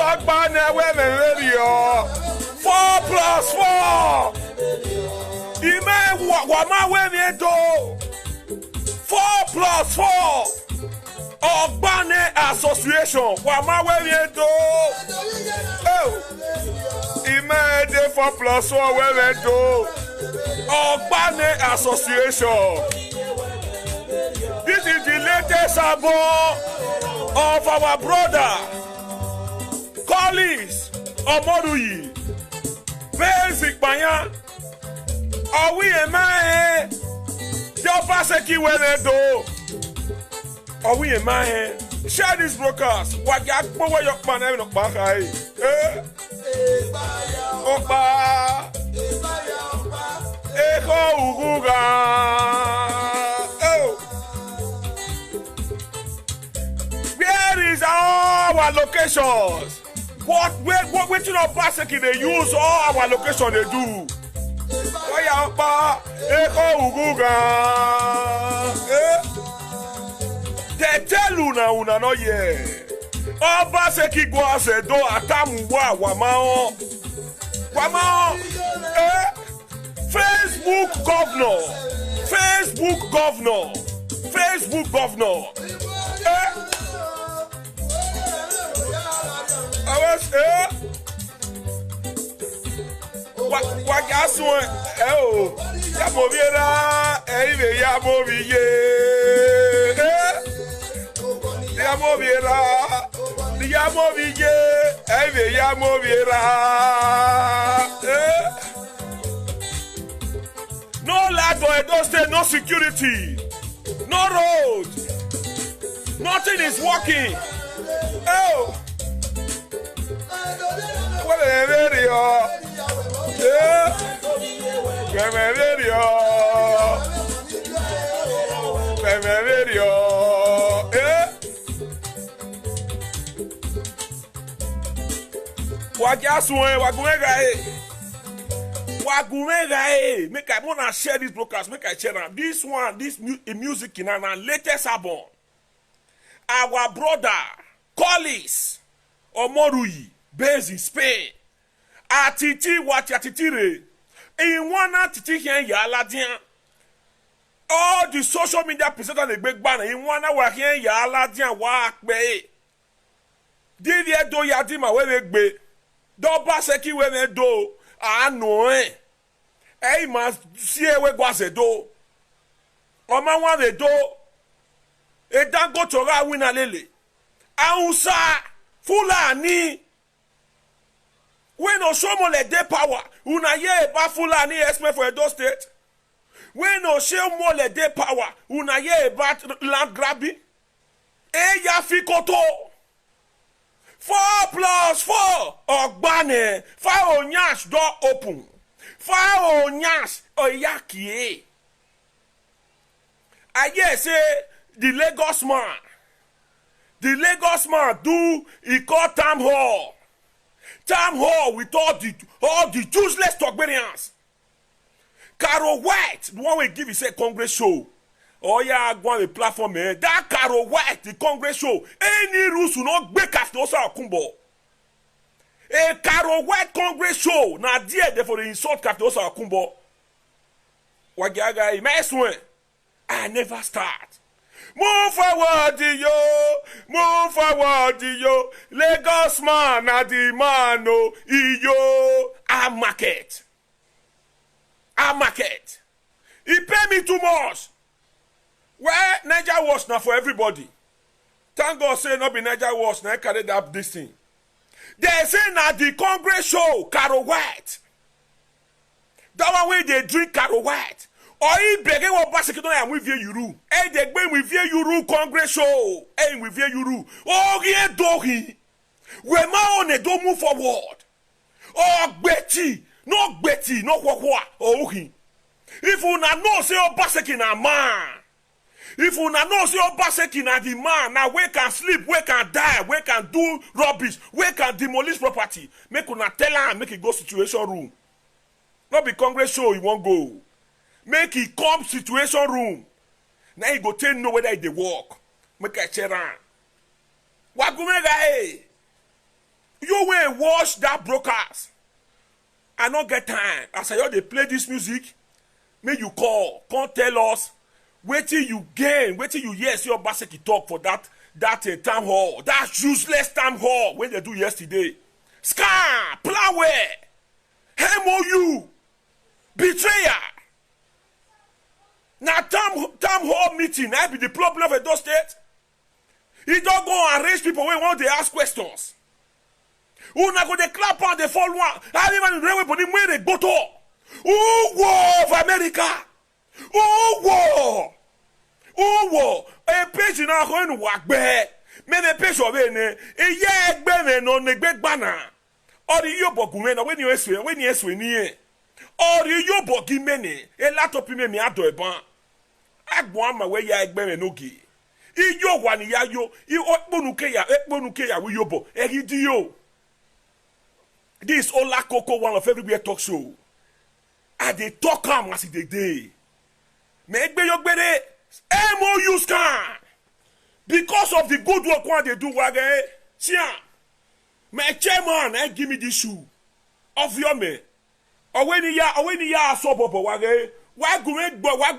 Ogbane women radio. 4 plus 4. Ime wama women do. 4 plus 4. Ogbane Association. Wama women do. Oh. Ime de 4 plus 4 women do. Ogbane Association. This is the latest album of our brother, Collins Omoruyi, Basic Panya. Are we a man? Jopaseki Wenedo. Are we a man? Share this broadcast. Wagakpo wa yok man even okpa kai. Okpa. Eko uguga. Where is our locations? What you know, Paseki, they use all our location they do. They tell you now, no yeah. All Paseki go as a do atamu wamao. Wamao. Facebook governor. Facebook governor. Facebook governor. Wagasun Yamoviera, Eve Yamoviye, Yamoviera, Yamoviye, Eve Yamoviera. No light for Edo State, no security, no road, nothing is working. Oh. Make I wanna share this broadcast. Make I share that. This one, this music in our latest album. Our brother Collins Omoruyi, based in Spain. Atiti wati atitire. In one atiti here yaladian. All the social media presenters the big banner. In one hour here yaladian wakbe. Did ye do yadima wenegbe? Do baseki wene do. Ano eh. Hey mas siye we gwase do. Oma wane do. E dango chora wina lele. Ausa. Fulani. When Oshomo le de power, una ye ba Fulani esme for Edo State. When Oshomo le de power, una ye ba land grabbing. E ya fikoto. 4 plus 4. Ogbane. Fa onyash door open. Fa onyash oyaki. I guess say the Lagos man. The Lagos man do he call town hall. Town hall with all the useless Togberians. Caro White, the one we give is a Congress show. Oh yeah, go on the platform, man. That Caro White, the Congress show. Any rules will not break after Osa Okumbo. A Caro White Congress show. Now there for the insult after Osa Okumbo. Wagaga, I never start. Move forward, yo. Lagos man, na the man, no, yo. I market. He pay me too much. Where Niger was now for everybody. Thank God say not be Niger was now carried up this thing. They say now the Congress show Caro White. That one way they drink Caro White. Or he begging what Basekito and we view Yuru. Hey, they go we view Yuru Congress show. Hey, we view Yuru. Oh, yeah, dohi. We ma on don't move forward. Oh, Betty. No Betty, no kwa. Oh, he. If you know say oh Baseki na man. If you know say oh Baseki na the man, now we can sleep, we can die, we can do rubbish, we can demolish property. Make una tell her and make it go situation room. Not be Congress show he won't go. Make it come situation room. Now he go tell know whether they work. Make a chair on. Wagumega, hey. You will watch that broadcast. I don't get time. As I hear they play this music, may you call. Come tell us wait till you gain, wait till you hear your Obaseki talk for that town hall, that useless town hall when they do yesterday. Scam, ploware, MOU, betrayer. Now town hall meeting, that be the problem of Edo State. He don't go and arrange people when want to ask questions. Una go dey clap on the fall one. Everyone railway body where they go to. Oh war of America. Oh war. Oh war. A page na ho nu wa gbe. Me me page o be ne. E ye egbe me no ne gbe gbana. Ori yo bogu me na when you eswe ni e. Ori yo bogi me ne. E laptop me mi ado eban. Agbo ama we ye egbe me no gi. Iyo wa ni ya yo. I okponuke ya we yobo. E hidi yo. This Ola Coco one of everywhere talk show. And they talk am as they day. Megbe yogbere MOU scan. Because of the good work one they do wage. Sia. My chairman give me this shoe. Of your me. Oweni ya so bobo wage. Why go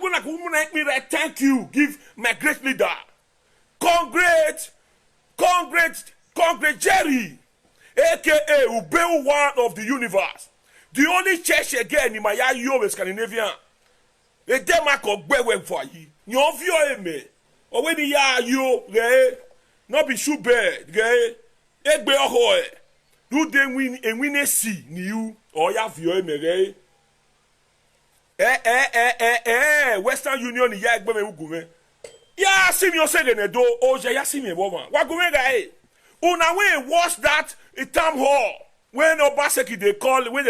na kumuna me thank you. Give my great leader. Congrats Jerry. AKA Ubeu one of the universe. The only church again in my Yobe Scandinavian. A demark of Bewe for ye. You view me. Or when ya you, not be shoe bed, gay. Egbe ahoy. Do they win and win a sea, new or ya view me, Western Union, Yagbe Ugume. Ya see me saying a do, oh, ya see me, woman. What go guy? Una we watch that town hall when Obaseki they call when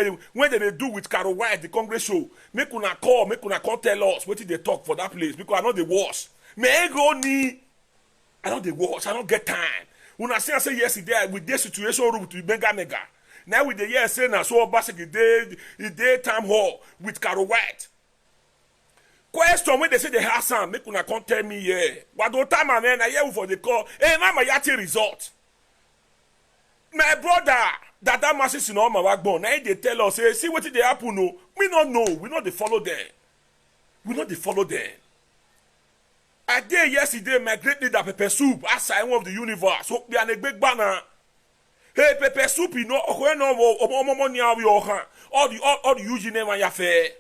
they do with Carol White the Congress show. Make una call tell us what they talk for that place because I know they watch. I know they watch. I don't get time. Una say yesterday with this situation with mega. Now with the year saying na so Obaseki did town hall with Carol White. Question when they say they have some, make una come tell me here. What do time man I hear for the call? Hey, mama yati result. My brother, that masses in all my backbone. Now they tell us, hey, see what they happen. No, we don't know. We not they follow them. I did yesterday my great leader Pepper Soup, as I one of the universe. Hope be a big banner. Hey, Pepper Soup, you know, when all the Eugene name on your fair.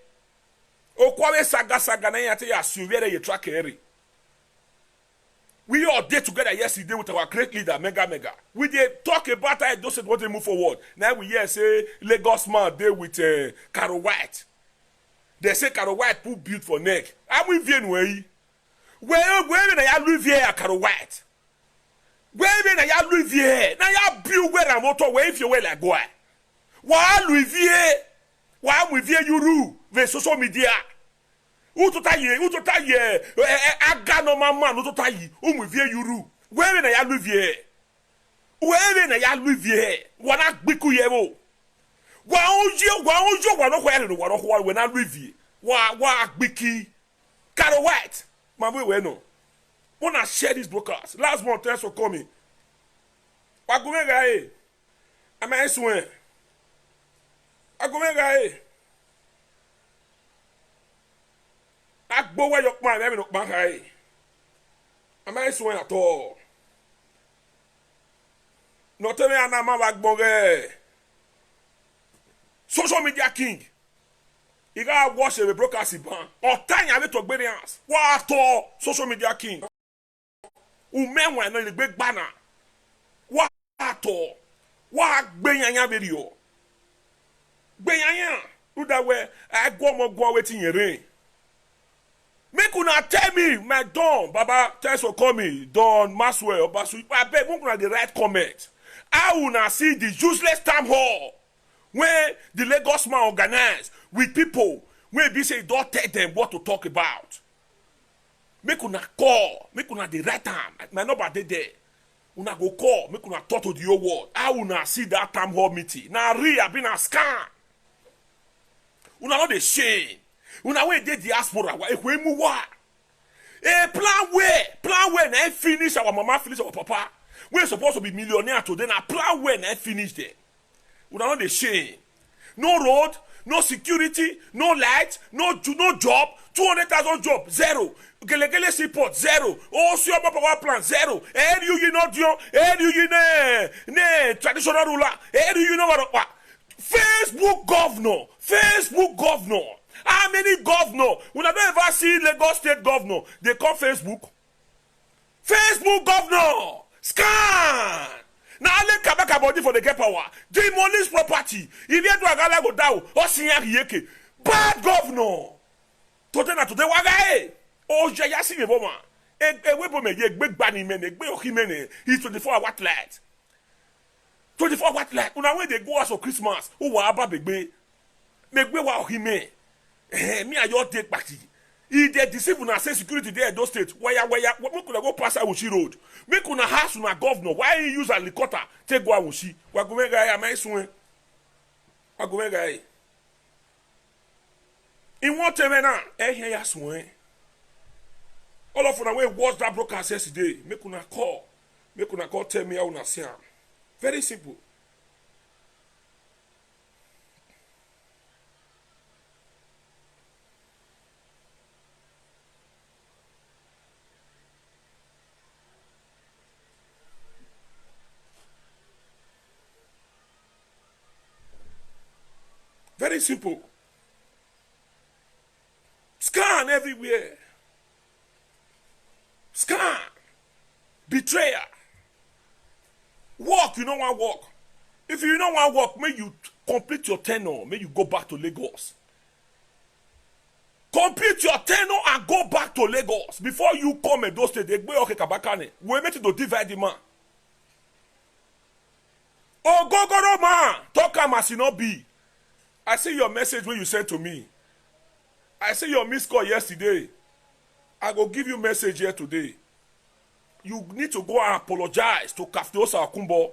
O kwawe saga na yate ya suwere ye track eri. We all did together yesterday with our great leader, Mega. We did talk about how those what they move forward. Now we hear say Lagos man there with Carol White. They say Carol White put build for neck. I'm with Vienway. Where na ya live here Carol White? Where na ya live here? Na ya build where am motor where if you well like go. Why live here? Why with here you rule the social media? Utotaye aga no mama no totayi umuvie yuru where na ya luvie wana gbiku ye wo wa no kwere no wa we na luvie wa gbiki Carol White mabu we no wanna share this broadcast last month thanks for coming wa go mega am I swear agomega Agbo where your man having up my am I swear at all? No tell me I'm a bagboge. Social media king. You gotta watch the broadcast ban. Or time you have to experience. What all social media king? Umen when the big banner. What all? What benyanya video? Benyanya. Do that way. I go waiting your rain. Make una tell me, my Don, Baba, thanks for coming, Don, Maswell, Obasu, I beg una the right comment. I una see the useless town hall where the Lagos man organize with people where be say don't tell them what to talk about. Make una call, make una the right time. My number dey there. Una go call, make una talk to the whole world. I una see that town hall meeting. Now real been a scam. Una not the shame. Una we dey diaspora wa ehwemu wa plan where na finish our mama finish our papa We're supposed to be millionaire today. Now plan when I finish there. We are not the shame. No road, no security, no light, no job, 200,000 job, zero. Gelegele seaport, zero. Oh, your power plant, zero. You know, ne traditional ruler. You know what? Facebook governor. How many governor? When I don't ever see Lagos state governor, they come Facebook. Facebook governor. Scan. Now let Kabaka body for the get power. Demolish property. If you do a gala go down, or sinya yeke. Bad governor. Today wagae. Oh, jaya sing a woman. A weapon me ye big banny men, a big himene. He's 24 watt light. 24 watt light. Una when they go out for Christmas, who were about big bay. Make me wow him. Me and your take back. If they deceive una say security there at those states, where we could go pass Awushi road. Make una house una governor. Why you use a helicopter take go Awushi? Wagumega am I swing? Wagumega. In what time now? Here ya swing. All of una way watch that broadcast yesterday. Make una call. Tell me how una see am. Very simple. Very simple. Scan everywhere. Scan. Betrayer. Walk, you don't want to walk. If you don't want to walk, may you complete your tenure. May you go back to Lagos. Complete your tenure and go back to Lagos. Before you come and those states, we make it to divide the man. Oh, go, man. Talk as it not be. I see your message when you sent to me. I see your missed call yesterday. I go give you message here today. You need to go and apologize to Kafiosa Akumbo.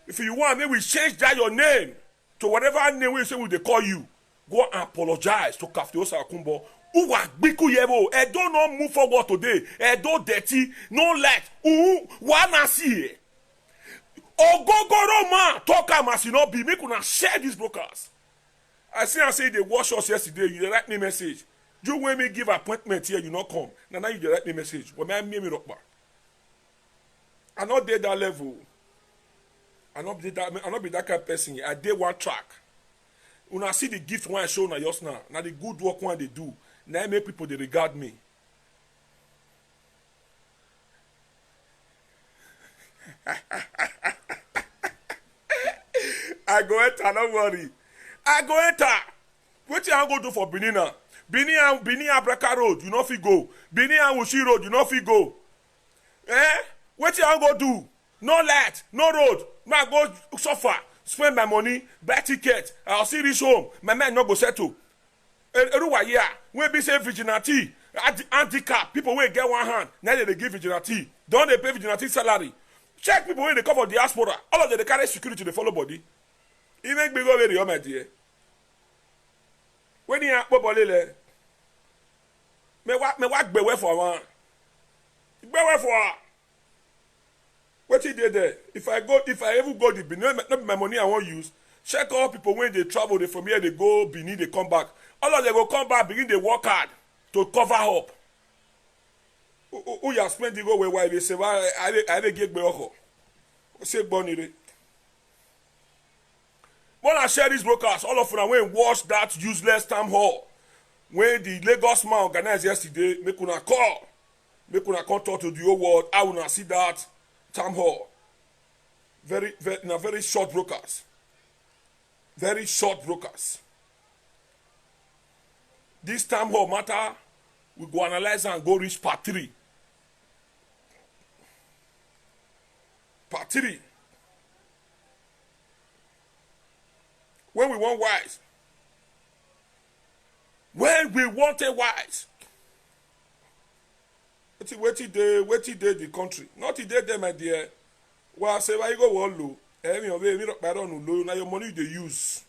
If you want, maybe we change that your name to whatever name we say we they call you. Go and apologize to Kafiosa Akumbo. Who are biku yebo? I don't know move forward today. I don't dirty, no light. Wanna see? Ogogoro man, talk as you not be. Make una share these brokers. I say they wash us yesterday. You write me message. You when me give appointment here, you not come. Now you write me message. When me rock back. I not did that level. I not be that kind of person. I did one track. When I see the gift when I show na just now. Now the good work when they do. Now I make people they regard me. I go enter, don't worry. I go enter. What you go do for Benin? Benin Abraka Road, you know if you go. Benin and Wushi Road, you know if you go. What you go do? No light, no road. I go suffer, spend my money, buy ticket. I'll see this home. My man no go settle. We be say vigilante, handicap. People will get one hand. Now they give vigilante. Don't they pay vigilante salary? Check people when they cover diaspora. All of them they carry security, they follow body. He make me go very my dear. When he a popolile, me walk be for one. Be for. What he did there? If I ever go to Benin, not my money I won't use. Check all people when they travel, they from here they go Benin, they come back. All of them go come back, begin they work hard to cover up. Who you spend the go where they say why I get me oko. Say bonny. When I share these broadcasts, all of them when watch that useless town hall when the Lagos man organized yesterday, make una call. Make una come talk to the whole world. I will not see that town hall. Very short broadcast. Very short broadcast. This town hall matter, we go analyze and go reach part 3. Part 3. When we want wise. When we wanted wise. Wait till the country. Not today, them, my dear. Well, say, why you go all low? Now your money they use.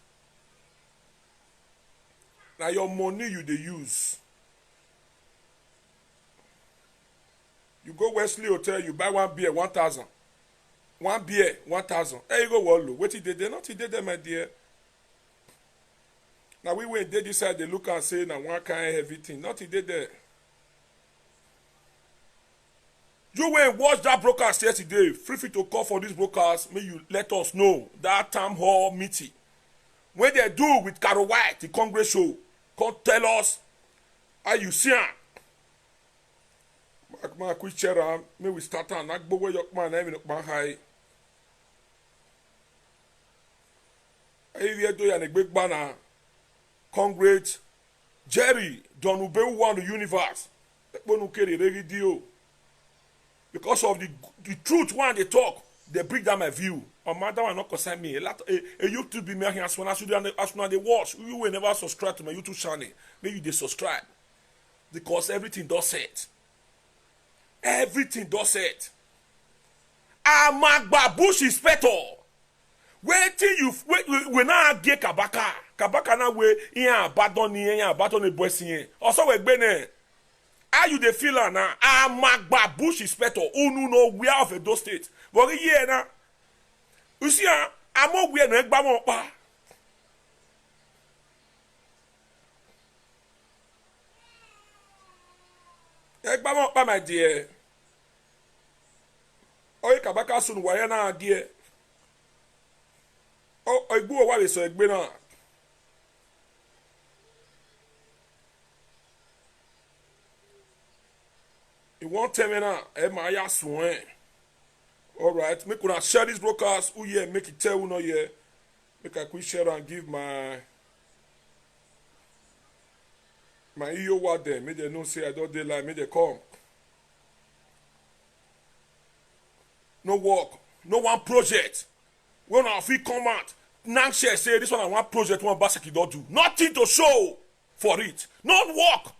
Now your money you they use. You go Wesley Hotel, you buy one beer, 1,000. One beer, 1,000. Hey, you go Wallo. What he did there? Not he did there, my dear. Now we went there this side, they look and say, now one kind of everything. Not he did there. You went and watch that broadcast yesterday. Feel free to call for this broadcast. May you let us know that town hall meeting. When they do with Carol White, the Congress show, come tell us how you see her. My quick chair, may we start on that boy yok man, I mean, my high. I hear do a big banner. Congrats, Jerry, Don Ube won the universe. Because of the truth when they talk, they bring down my view. Or madam will not concern me. A YouTube be making as soon as they watch. You will never subscribe to my YouTube channel. Maybe they subscribe. Because everything does set. Everything does set. Amagba Bush inspector. Waiting you we now get Kabaka. Kabaka na we abandon the boys here. Also we bene. How you dey feel now? Amagba Bush inspector. Who know we are of those states. But here na. You see amo we na egba mo pa. Egba mo pa my dear. Oye Kabaka sun wa na dear. Oh, I go away so I been on. You won't tell me now, Maya swear. All right, make una share this broadcast. Who yeah, make it tell who no yeah. Make a quick share and give my EO what there. Make they know say I don't dey lie. Make they come. No work, no one project. When our feet come out. Nancy say this one I want project one basket don't do. Nothing to show for it. Not work.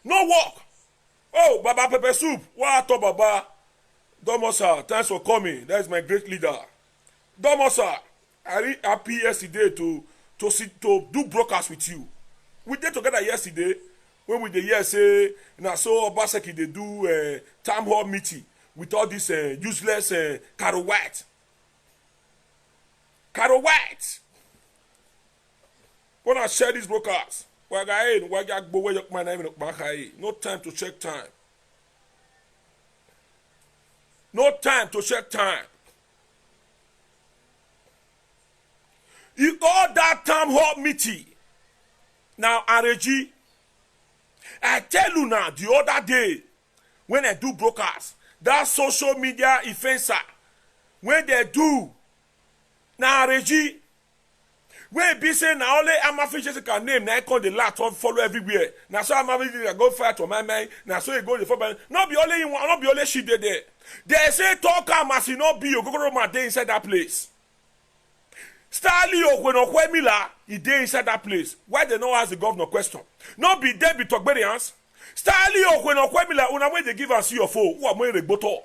No work. Oh, Baba Pepper Soup. What up, Baba? Domosa, thanks for coming. That is my great leader. Domosa, I really happy yesterday to do broadcast with you. We did together yesterday when we did say now so Obaseki they do town hall meeting with all this useless Carol White. Carol White. When I share this broadcast, no time to check time. No time to check time. You all that time hall meeting. Now, RG, I tell you now, the other day, when I do broadcast, that social media influencer, when they do, now, Reggie, when be saying now only Amafi can name, now I call the last one follow everywhere. Now so Amafi go fight to my mind. Now so you go the football. Not be only one, not be only she there. They say talk must not be you go my day inside that place. Starly when Okwemila he day inside that place. Why they not ask the governor question? Not be there be talk berians. Starly when Okwemila una way they give us your foe. Who am I regboto?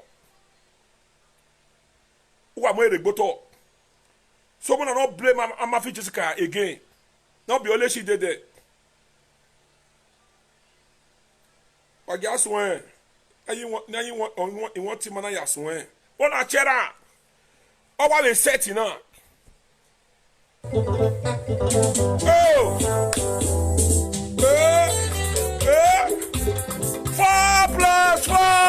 Who am I regboto? Someone not blame Amafi Jessica again. Not be only she did it. But guess when? Now you want to man ya swear. What a chera. Oh, what is setting up? Oh! 4 plus 4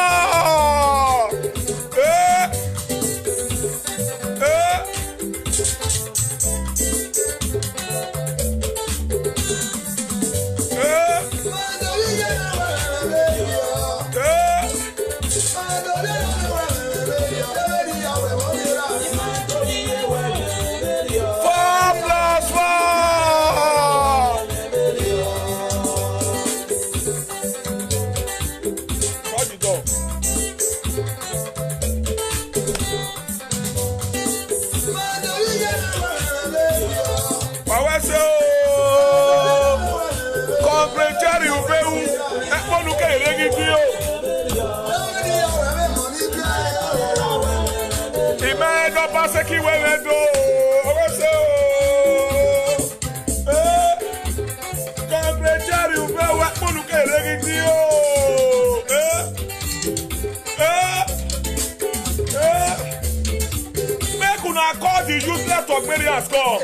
Una call the useless Ogberians come.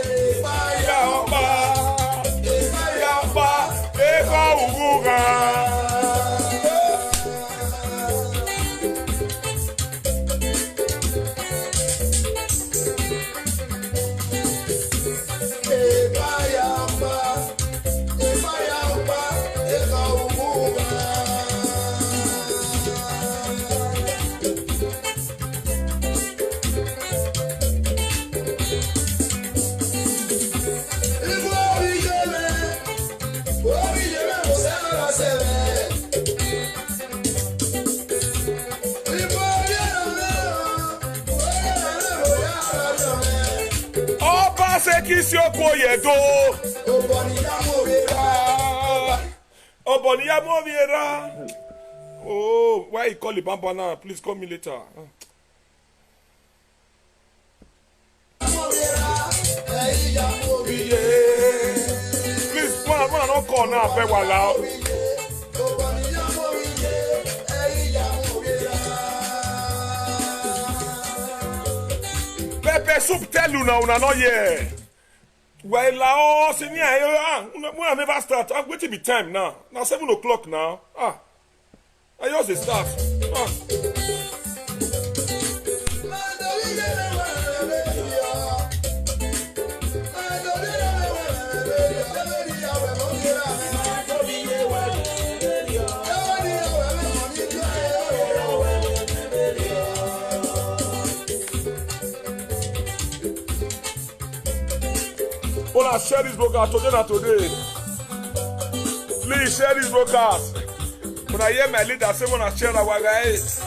Yapa, yapa, eko uguga. Seki si okoyedo. Oboniya moviera. Oh, why you call the bamba now? Please call me later. Please, one don't call now. Bewala. Pepper soup tell you now, not here. Well, now, senior, I never start. I'm going to be time now. Now 7 o'clock now. I just start. Wanna share this broadcast today and today. Please share this broadcast. When I hear my leader say wanna share our guys.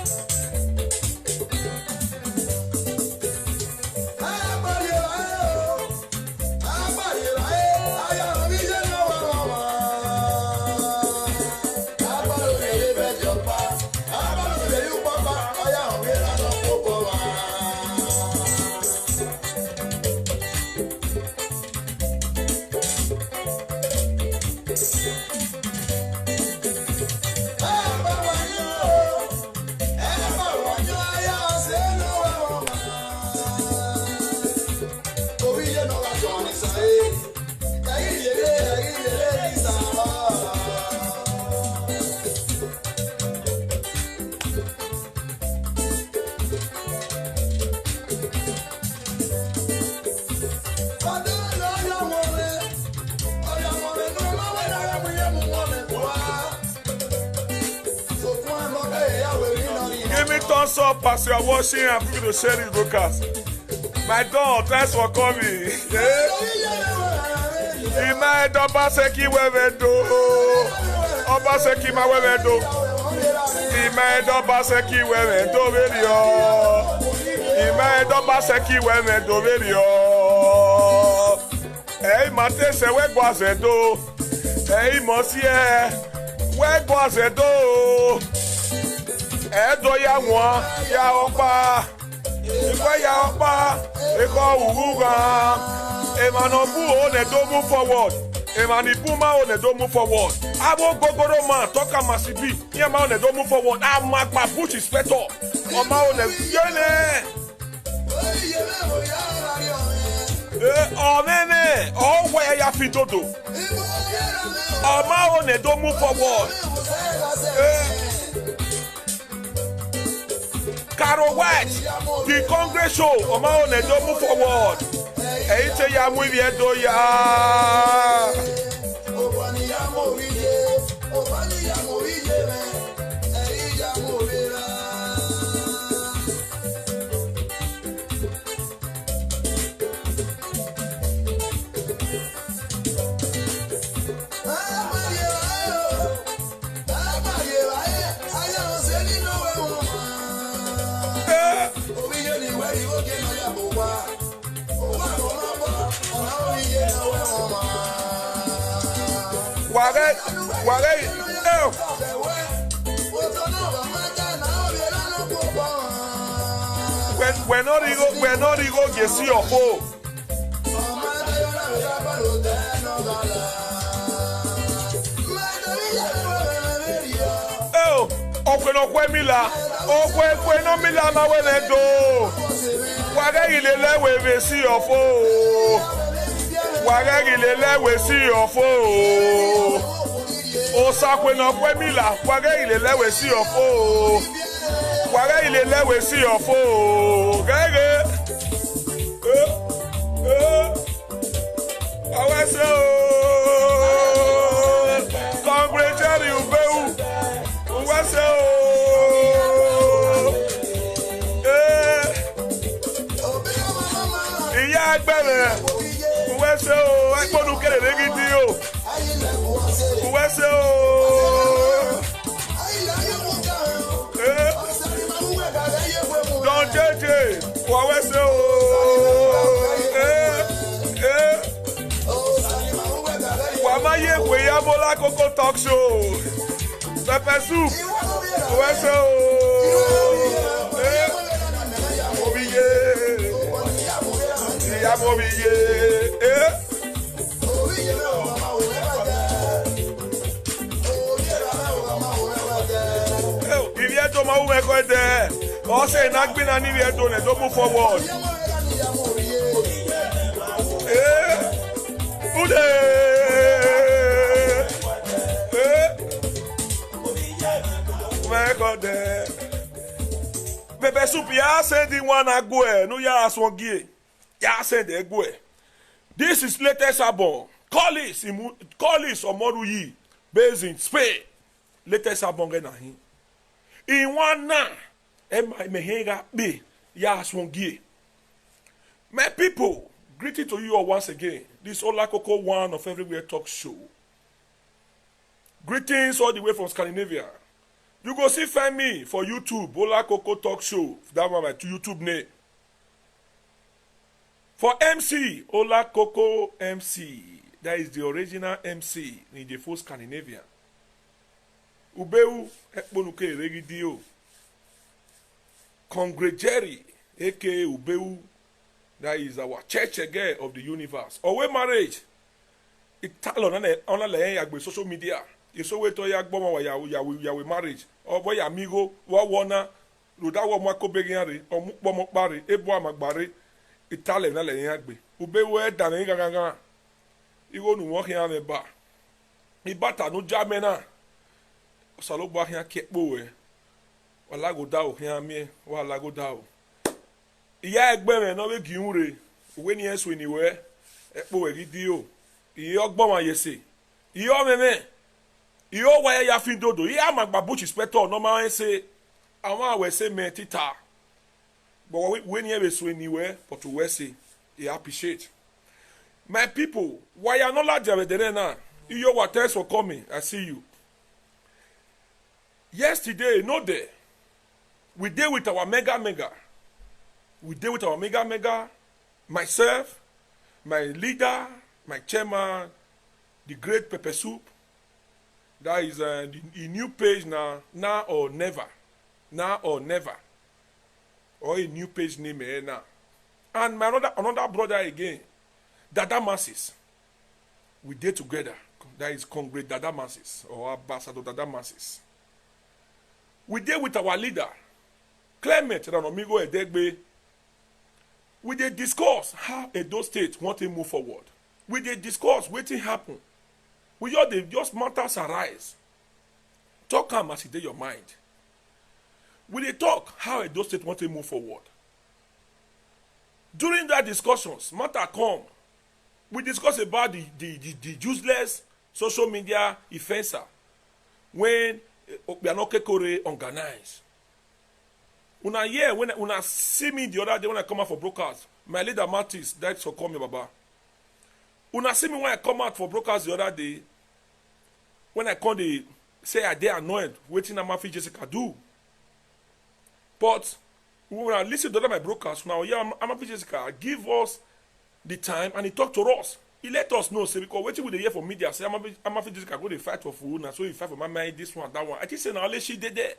Give me thumbs up as you are watching and people to share this broadcast. My dog, thanks for coming. Ima Obaseki wewedo. Obaseki ma wewedo. Ima Obaseki wewedo video. Ima Obaseki wewedo video. Hey, mate se we gwazedo. Hey, mosie we gwazedo. Edo ya nwa ya opa ikwa ya opa iko uguga emanobu o ne do move forward emanibuma o ne do move forward abo gogoro man talk masibi here man o ne do move forward amagba push inspector o ma o ne yele o meme o we ya fitodo o ma o ne do move forward Carol White, the Congress show, Oma one don't move forward. Eite ya mwivi edo ya. We're not ego get see your phone. Oh, okwe no kwe mila, okwe no mila ma we do. Wage lewe we see your phone. Wagagi lewe see your phone. Osakwe no kwemila. Wagagi lewe see your phone. Wagagi lewe see your phone. Gege. Congratulate you, Ubeu. Iya agbere. Uwese o, agbonu kele legidi o. Uwese o. Don jeje. Uwese o. Wamaye Weyamola Coco Talk Show. Pepper soup. Uwese o. If you don't know where there, also not been any way to don't move forward. My God, Pepper soup, ya said the one I go, no ya swongie. Ya said the go. This is latest album. Callis Omoruyi, based in Spain. Latest album gena hin. In one na, mehenga be ya swongie. My people, greeting to you all once again. This Ola Coco One of Everywhere Talk Show. Greetings all the way from Scandinavia. You go see find me for YouTube, Ola Coco Talk Show. That one my YouTube name. For MC, Ola Coco MC. That is the original MC in the full Scandinavia. Ubeu ekponuke regidio. Congregeri, aka Ubeu. That is our church again of the universe. Owe marriage. Italo na le yagbe social media. Iso we to yagbo ma yawe marriage. Obo ya amigo wa wona ruda wo mwa ko begiare o mu po mo pare ebo amagbare Italo na le yagbe. Ube we da na nganga. Iwo nu wo hia me ba. Ibata no jamena. Osalo bo hia kekpo we. Wala go da o hia mi wala go da o. Iya egbe me no be giunre we ni enso ni we epo we video iye ogbon wa yese iyo meme iyo wa ya fin dodo iya magba buch inspector no ma say awon awe say me tita but we ni e so ni we but we say e appreciate my people why you no la jere na iyo wa thanks for coming. I see you yesterday no day we dey with our mega we deal with our mega, myself, my leader, my chairman, the great Pepper Soup. That is the new page now or never. Now or never. Or a new page name now. And my another brother again, Dada Masses. We did together. That is Congress Dada Masses or Ambassador Dada Masses. We deal with our leader, Clement Ranomigo Edegbe. We dey discuss how Edo State want to move forward. We dey discuss wetin happen. We just matters arise. Talk am as e dey your mind. We dey talk how Edo State want to move forward. During that discussions, matter come. We discuss about the useless social media offenser when Obianoke Kore organize. Una here when una see me the other day when I come out for broadcast, my leader Martis died for coming Baba. Una see me when I come out for broadcast the other day, when I come they say I dey annoyed, waiting on Mafi Jessica do. But when I listen to my broadcast now, yeah, Mafi Jessica give us the time and he talk to us. He let us know, say because waiting with the hear from media, say Mafi Jessica go to fight for food, and so he fight for my mind, this one, that one. I think say now she did there.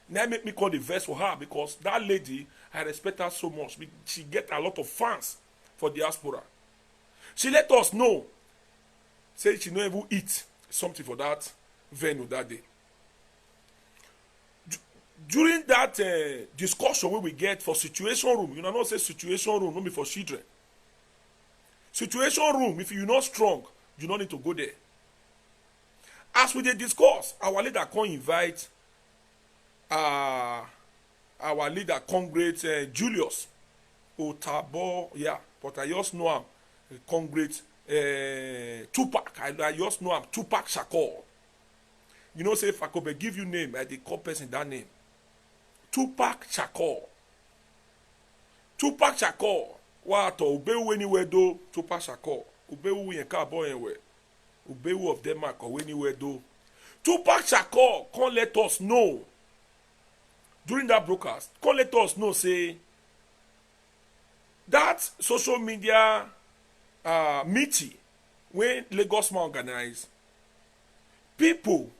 Now make me call the verse for her because that lady, I respect her so much. She get a lot of fans for diaspora. She let us know. Say she no even eat something for that venue that day. during that discussion wey we get for situation room, you know say situation room no be for children. Situation room, if you not strong, you no need to go there. As we dey discuss, our leader come invite our leader, Comrade Julius Otabo, yeah, but I just know him, Comrade Tupac. I just know him, Tupac Shakur. You know, say if I could give you name, I dey call person that name. Tupac Shakur. Tupac Shakur. What Obewu anywhere do Tupac Shakur. Obewu yen ka boy anywhere. Obewu of Denmark or anywhere do. Tupac Shakur can't let us know during that broadcast. Can't let us know say that social media meeting when Lagos man organize, people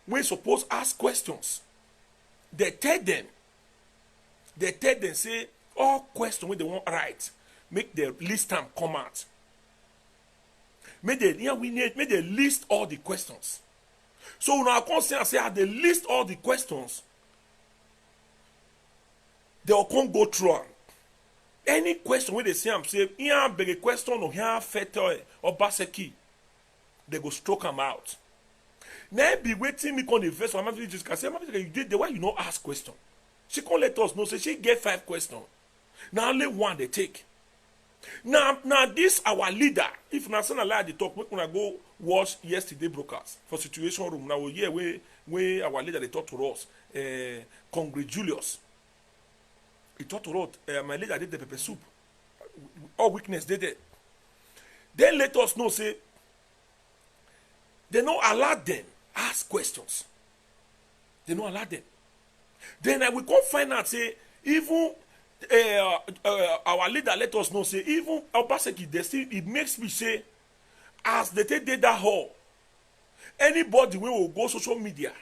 when suppose ask questions, they tell them say all questions when they want write, make the list them come out. Make they list all the questions. So now I come say they list all the questions, they will come go through them. Any question when they say I'm say here beg a question or here Feto or Baseki, they go stroke them out. Now be waiting me come the verse for Mama just can say Mama you did the why you not ask question. She can't let us know. Say she get 5 questions. Now only one they take. Now this our leader. If na son allow the talk, we gonna go watch yesterday broadcast for situation room. Now we hear where our leader they talk to us. Comrade Julius. He talked to us. My leader did the pepper soup. All weakness they did. Then let us know say they not allow them ask questions. They not allow them. Then we can't find out say even our leader let us know say even Obaseki they still it makes me say as they take that hall, anybody wey will go social media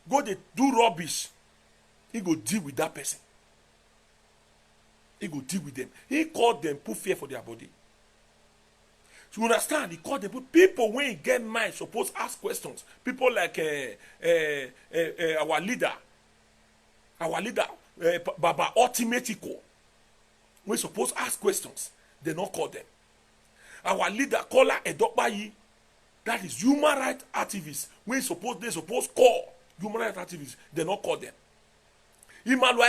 go they do rubbish, he go deal with that person. He go deal with them. He called them put fear for their body. So you understand? He called them people when he get mind supposed ask questions. People like our leader. Baba Ultimatico, we supposed ask questions, they not call them. Our leader, Kola Edokbayi, that is human rights activists, they supposed call human rights activists, they not call them. Imalu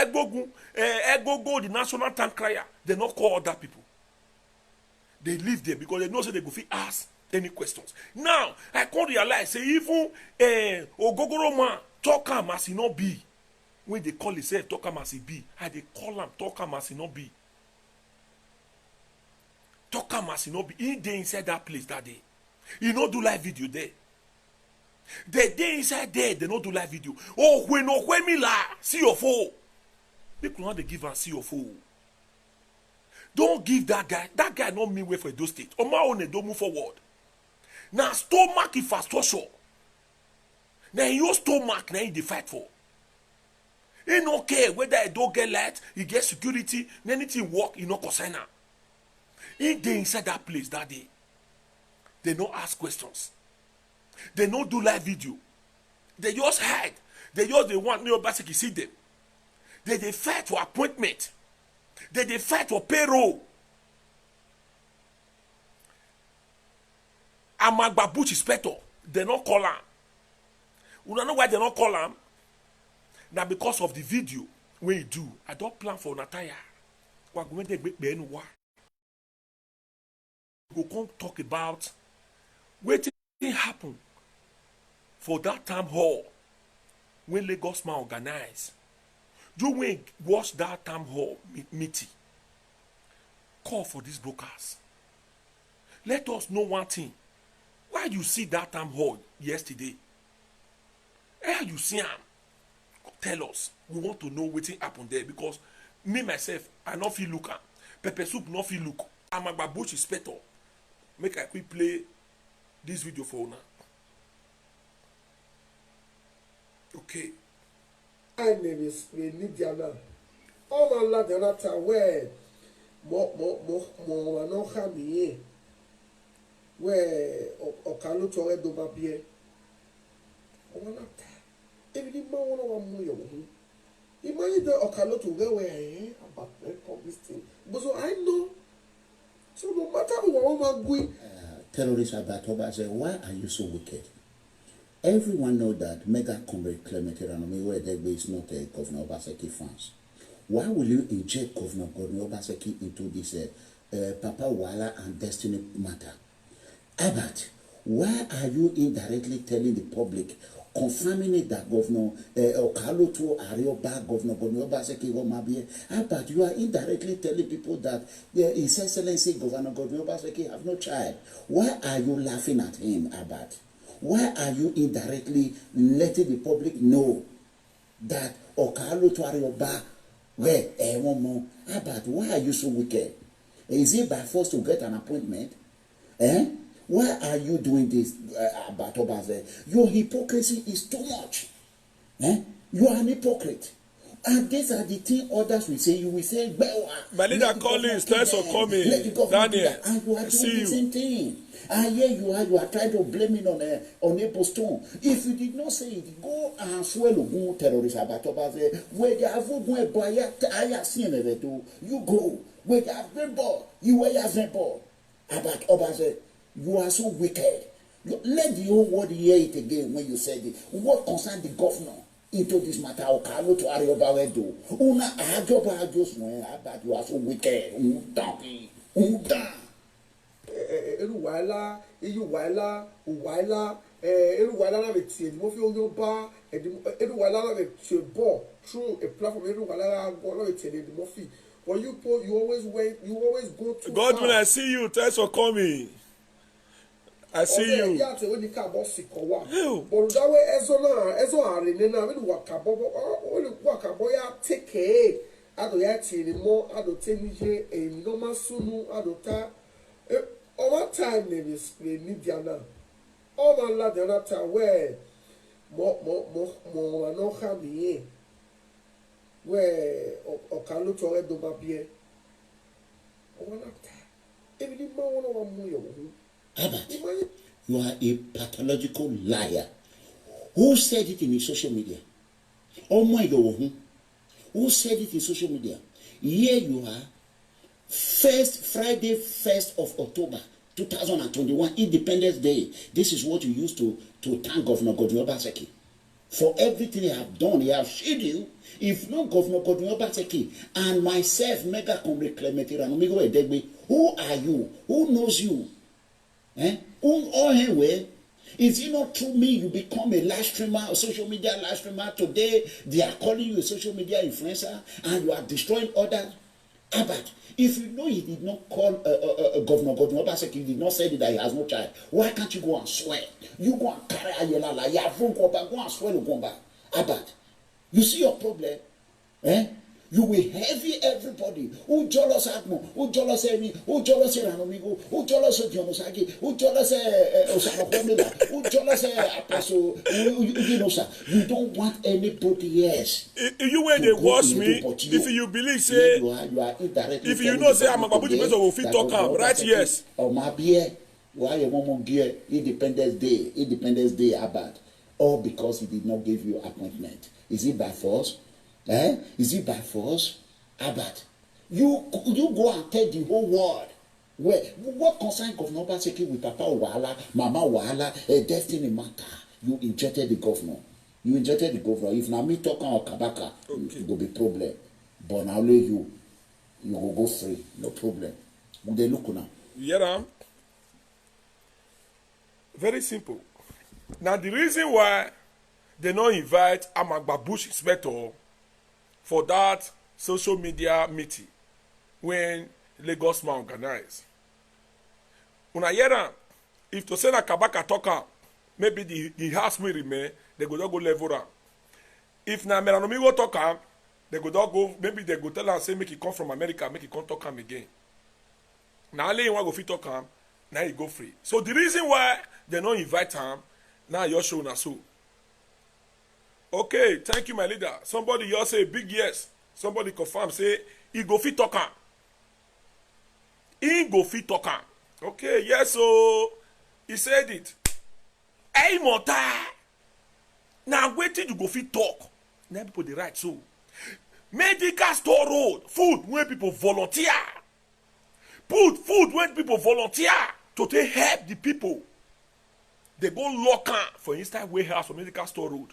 Egogo, the national tank crier, they not call other people. They leave them because they know say they go fit ask any questions. Now, I can't realize, say even Ogogoro man, talk am as he not be. When they call himself talk am as he be, how they call him talk am as he not be. Talk am as he not be. He dey inside that place that day. He no do live video there. They dey inside there, they no do live video. Oh, when me la, see your phone. People want to give and see your phone. Don't give that guy. That guy not mean way for those states. On my own, don't move forward. Now stomach infrastructure. Now your stomach, now you fight for. He no care whether I don't get light, he get security, anything work, he no concern am. He dey inside that place that day. They no ask questions. They no do live video. They just hide. They just they want me basically see them. They fight for appointment. They fight for payroll. Amagbabuch inspector, they no call him. You don't know why they not call him? Now because of the video when you do, I don't plan for Nataya. We're going to make the we go come talk about what happened for that town hall when Lagos man organized. You when watch that town hall meeting. Call for these brokers. Let us know one thing. Why you see that town hall yesterday? How you see him? Tell us. We want to know what happened there because me myself, I not feel look am. Pepper soup not feel look. I'm a babuch inspector. Make I quick play this video for now. Okay. My name is Lydia. All my lad and not aware. More no hammy. Where Okalo to Edo Babie. Oh, not. Every man one of them. Imagine the Okaloto where we about all this thing. But so I know. So no matter what woman going. Terrorist Abatoba said, why are you so wicked? Everyone know that Mega Comrade Clement Ranome is not a Governor Obaseki fans. Why will you inject Governor Obaseki into this Papa Wala and Destiny matter? Abat, why are you indirectly telling the public, confirming it that Governor Okaloto Arioba, Governor Obaseki Womabie? Abat, you are indirectly telling people that His Excellency Governor Obaseki have no child. Why are you laughing at him, Abat? Why are you indirectly letting the public know that Okaloto Arioba, where Abat, why are you so wicked? Is it by force to get an appointment? Why are you doing this, Abatobaze? Your hypocrisy is too much. You are an hypocrite. And these are the things others will say. You will say, my leader Collins, thanks for coming. Daniel, and you are doing see the same thing. And here you are trying to blame it on April Stone. If you did not say it, go and swear to terrorist Abatobaze. Where you have you go. Where you have been ball, you wear your ball. Abatobaze. You are so wicked. Let the whole world hear it again when you said it. What concerned the governor into this matter? Okalo to Arioba do. Una Ajoba just but you are so wicked. Eruwala, Eyuwala, Uwala, Eruwala na metie. Mo fi oyo ba, Eruwala na metie bo through a platform. Eruwala go na metie the mo fi. But you always go to. Godwin, I see you. Thanks for coming. I see you. Yeah, te when you come boss sikowa. But that way ezo are na we wakabo ya take ado ya tiri mo ado tenije e normal sunu ado ta over time we need na all man la the other time where mo no khami where Okalo to re do mabie over that time even mo wona mu yo. Abat, you are a pathological liar. Who said it in his social media? Oh my God, who said it in social media? Here you are, Friday 1st of October 2021, Independence Day. This is what you used to thank Governor Obaseki for everything he have done. He have shielded you. If not Governor Obaseki and myself, Mega Comrade Clement Ranome Edegbe, who are you? Who knows you? Is it not true me you become a live streamer, a social media live streamer? Today they are calling you a social media influencer and you are destroying others. But if you know he did not call Governor Obaseki, he did not say that he has no child, why can't you go and swear? You go and carry Ayelala, go and swear to Gomba. But you see your problem? You will heavy everybody. Who jealous Agmo? Who jealous Emi? Who jealous Ranomigo? Who jealous Dionosaki? Who jealous Osama Komila? Who jealous Apostle? You don't want anybody else. You when they watch me, if you believe say, you are indirectly. If you know say I'm a babuji person will fit talk am, right? Yes. Or my beer, why your mom gear Independence Day Abad, all because he did not give you appointment. Is it by force? Is it by force? Abat, you go and tell the whole world what concern Governor Obaseki with Papa Wala, Mama Wala, Destiny matter. You injected the governor. If na me talking or Kabaka, it will be problem. But now you will go free, no problem. They look now. Yeah, very simple. Now the reason why they don't invite Amagba Bush Inspector for that social media meeting when Lagos man organize. Una hear if to say na Kabaka talk am, maybe the house will remain, they go level am. If na Melanomigo talk am, they go maybe they go tell am say make he come from America, make he come talk am again. Now only one go fit talk am, now he go free. So the reason why they don't invite am, now your show na so. Okay, thank you, my leader. Somebody just say big yes. Somebody confirm say he go fit talk am. He go fit talk am. Okay, yes, so he said it. Hey, Mota. Now waiting to go fit talk. Now people they write so. Medical store road, food when people volunteer. Put food when people volunteer to take help the people. They go lock am for inside warehouse for medical store road.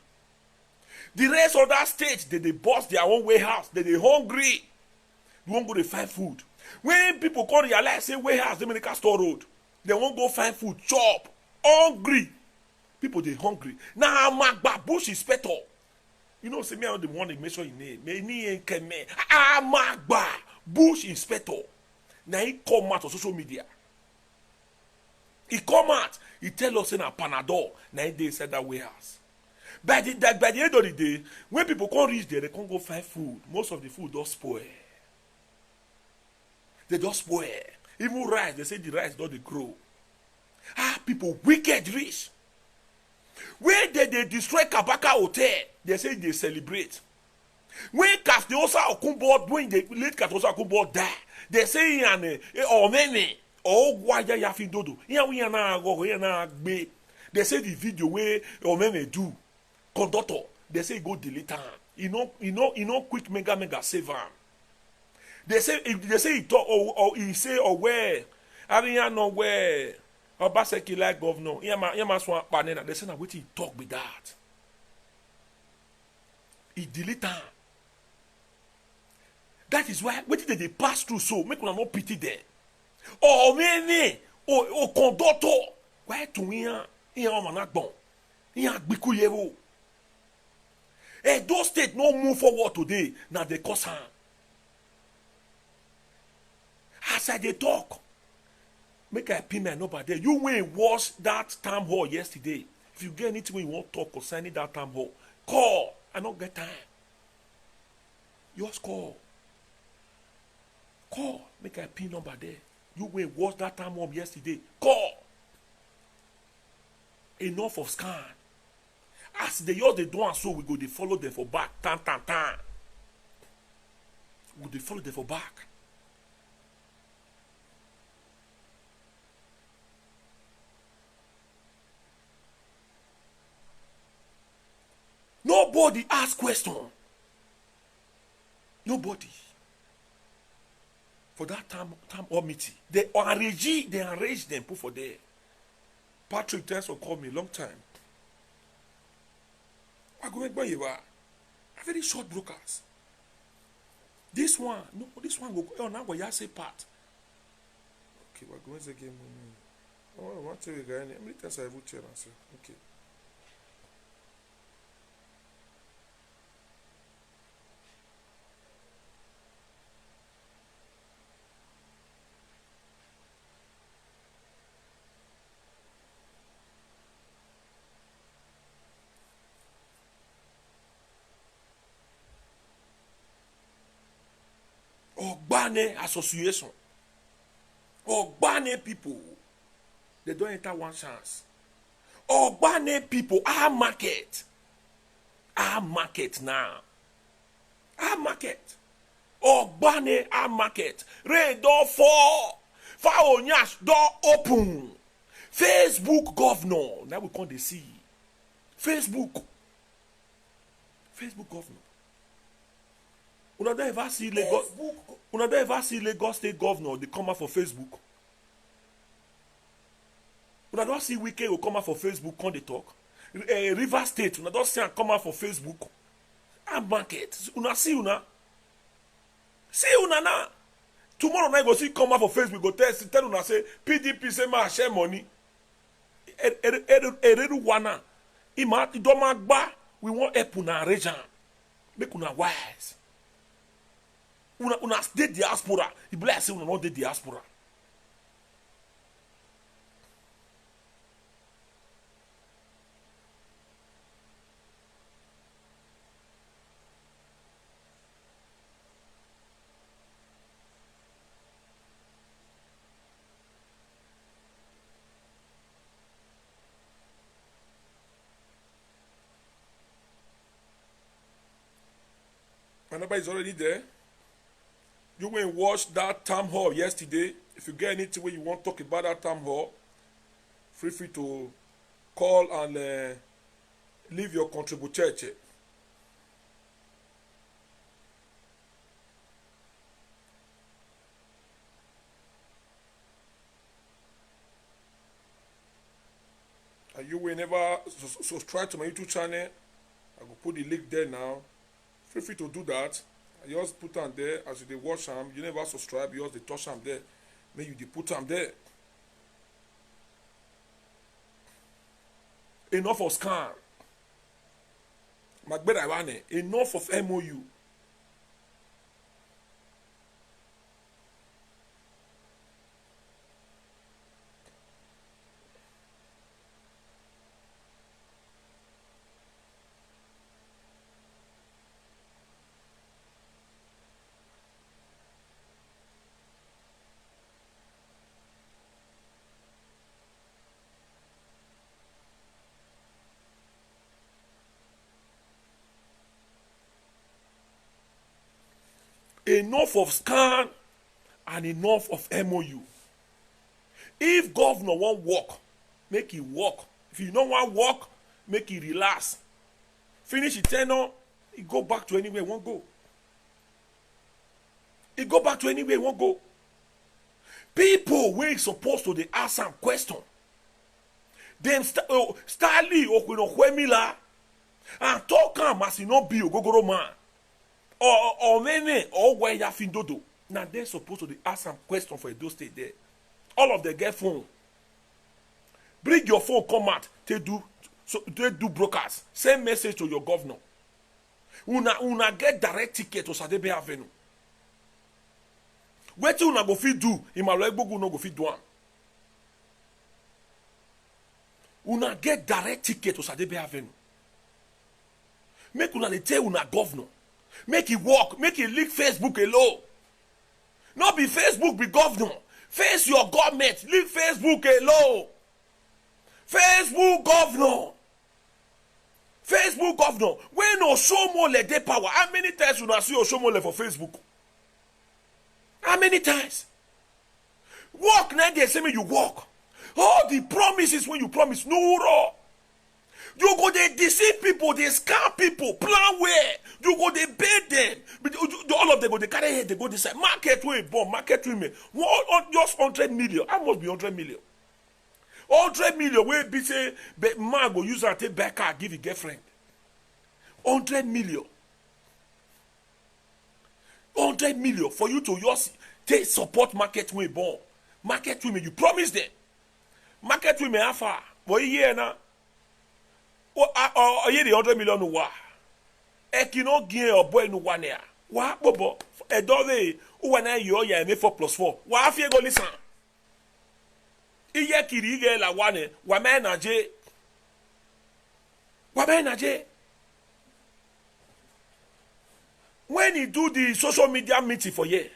The rest of that state, they bust their own warehouse. They hungry. You won't go to find food. When people come realize say warehouse, the medical store road, they won't go find food, chop, hungry. People they hungry. Now Magba bush inspector. You know, say me I the one make sure you name. Me ni enkeme. Magba bush inspector. Now he come out on social media. He come out. He tell us in a Panadol. Now he inside that warehouse. By the end of the day, when people can't reach there, they can't go find food. Most of the food don't spoil. They just spoil. Even rice, they say the rice don't grow. People wicked rich. When they destroy Kabaka Hotel, they say they celebrate. When Kastiosa Okunbo, when the late Kastiosa Okunbo die, they say Omene or Waya Yafidodo. They say the video where Omene do conductor. They say go delete am. You know, quick mega save am. They say he talk or he say where Ariana no where Obaseki like governor. Yama swan panena. They say na wetin he talk with that. He delete am. That is why wetin they pass through so make una no pity them. Or many or conductor. Why to yan omanagbon. Yan agbiku yewo. Those states no move forward today. Now they cause harm. As I dey talk, make I pin my number there. You went watch that town hall yesterday. If you get anything you want to talk concerning that town hall, call. I don't get time. Just call. Call. Make I pin number there. You went watch that town hall yesterday. Call. Enough of scan. As they all they do and so we go they follow them for back. We they follow them for back. Nobody ask question. Nobody. For that time or meeting. They arrange them, put for there. Patrick thanks for calling me long time. I go make you are very short brokers. This one go now go ya say part. Okay, we're going to game. I want to tell you guys. How many times I have to answer? Okay. Ogbane association. Ogbane people. They don't enter one chance. Ogbane people. Our market. Our market now. Our market. Ogbane our market. Red door 4. Faonyash door open. Facebook governor. Now we can't see. Facebook governor. Una don't ever see Lagos. Una don't ever see Lagos State governor. They come out for Facebook. Una don't see Wike will come out for Facebook. Come they talk. River State. Una don't see him come out for Facebook. And market. Una see una. See una now. Tomorrow night go see come out for Facebook. Go tell una say PDP say ma share money. Eredu wana. Ima idomagba. We want help una region. Make una wise. Una stay diaspora. You bless say una not the diaspora. My number is already there. You went and watch that town hall yesterday. If you get anything where you want to talk about that town hall, feel free to call and leave your contribution. you will never subscribe to my YouTube channel, I will put the link there now. Feel free to do that. I just put them there as you dey watch them. You never subscribe, you just dey touch them there. Make you dey put them there. Enough of scam. Magbera Iwane, enough of MOU. Enough of scam and enough of MOU. If governor wan work, make he work. If you no wan work, make he relax. Finish his tenure, he go back to anywhere he wan go. He go back to anywhere he wan go. People wey supposed to dey ask am question. Dem Stanley Okwenokwemila and talk am as he no be ogogoro man. Or many or where ya fin dodo. Now they're supposed to ask some question for Edo State there. All of them get phone. Bring your phone, come out. They do brokers. Send message to your governor. Una get direct ticket to Sadebe Avenue. Wait till una go fit do. Imalwegbogu no go fit do am. Una get direct ticket to Sadebe Avenue. Make una dey tell una governor. Make it work. Make it leak Facebook alone. Not be Facebook be governor. Face your government. Leave Facebook alone. Facebook governor. Facebook governor. When Oshomole dey power. How many times you not see Oshomole for Facebook? How many times? Work now they say me you work. All the promises when you promise no raw. You go they deceive people, they scam people, plan where you go they bait them. But all of them go they carry head, they go decide market way bomb, market women. Just 100 million. I must be 100 million. 100 million where be say man go use and take back car, give your girlfriend. 100 million. 100 million for you to just take support market way bomb. Market women, you promise them. Market women how far? For a year now. Oh, ye the 100 million wa. Ekino gien or boy no one ya. Wa bobo. E dove uwana yo ya me 4+4. Wa afie go listen. Iye kiri ige la wane. Wa me na je. Wa me na je. When he do the social media meeting for ye,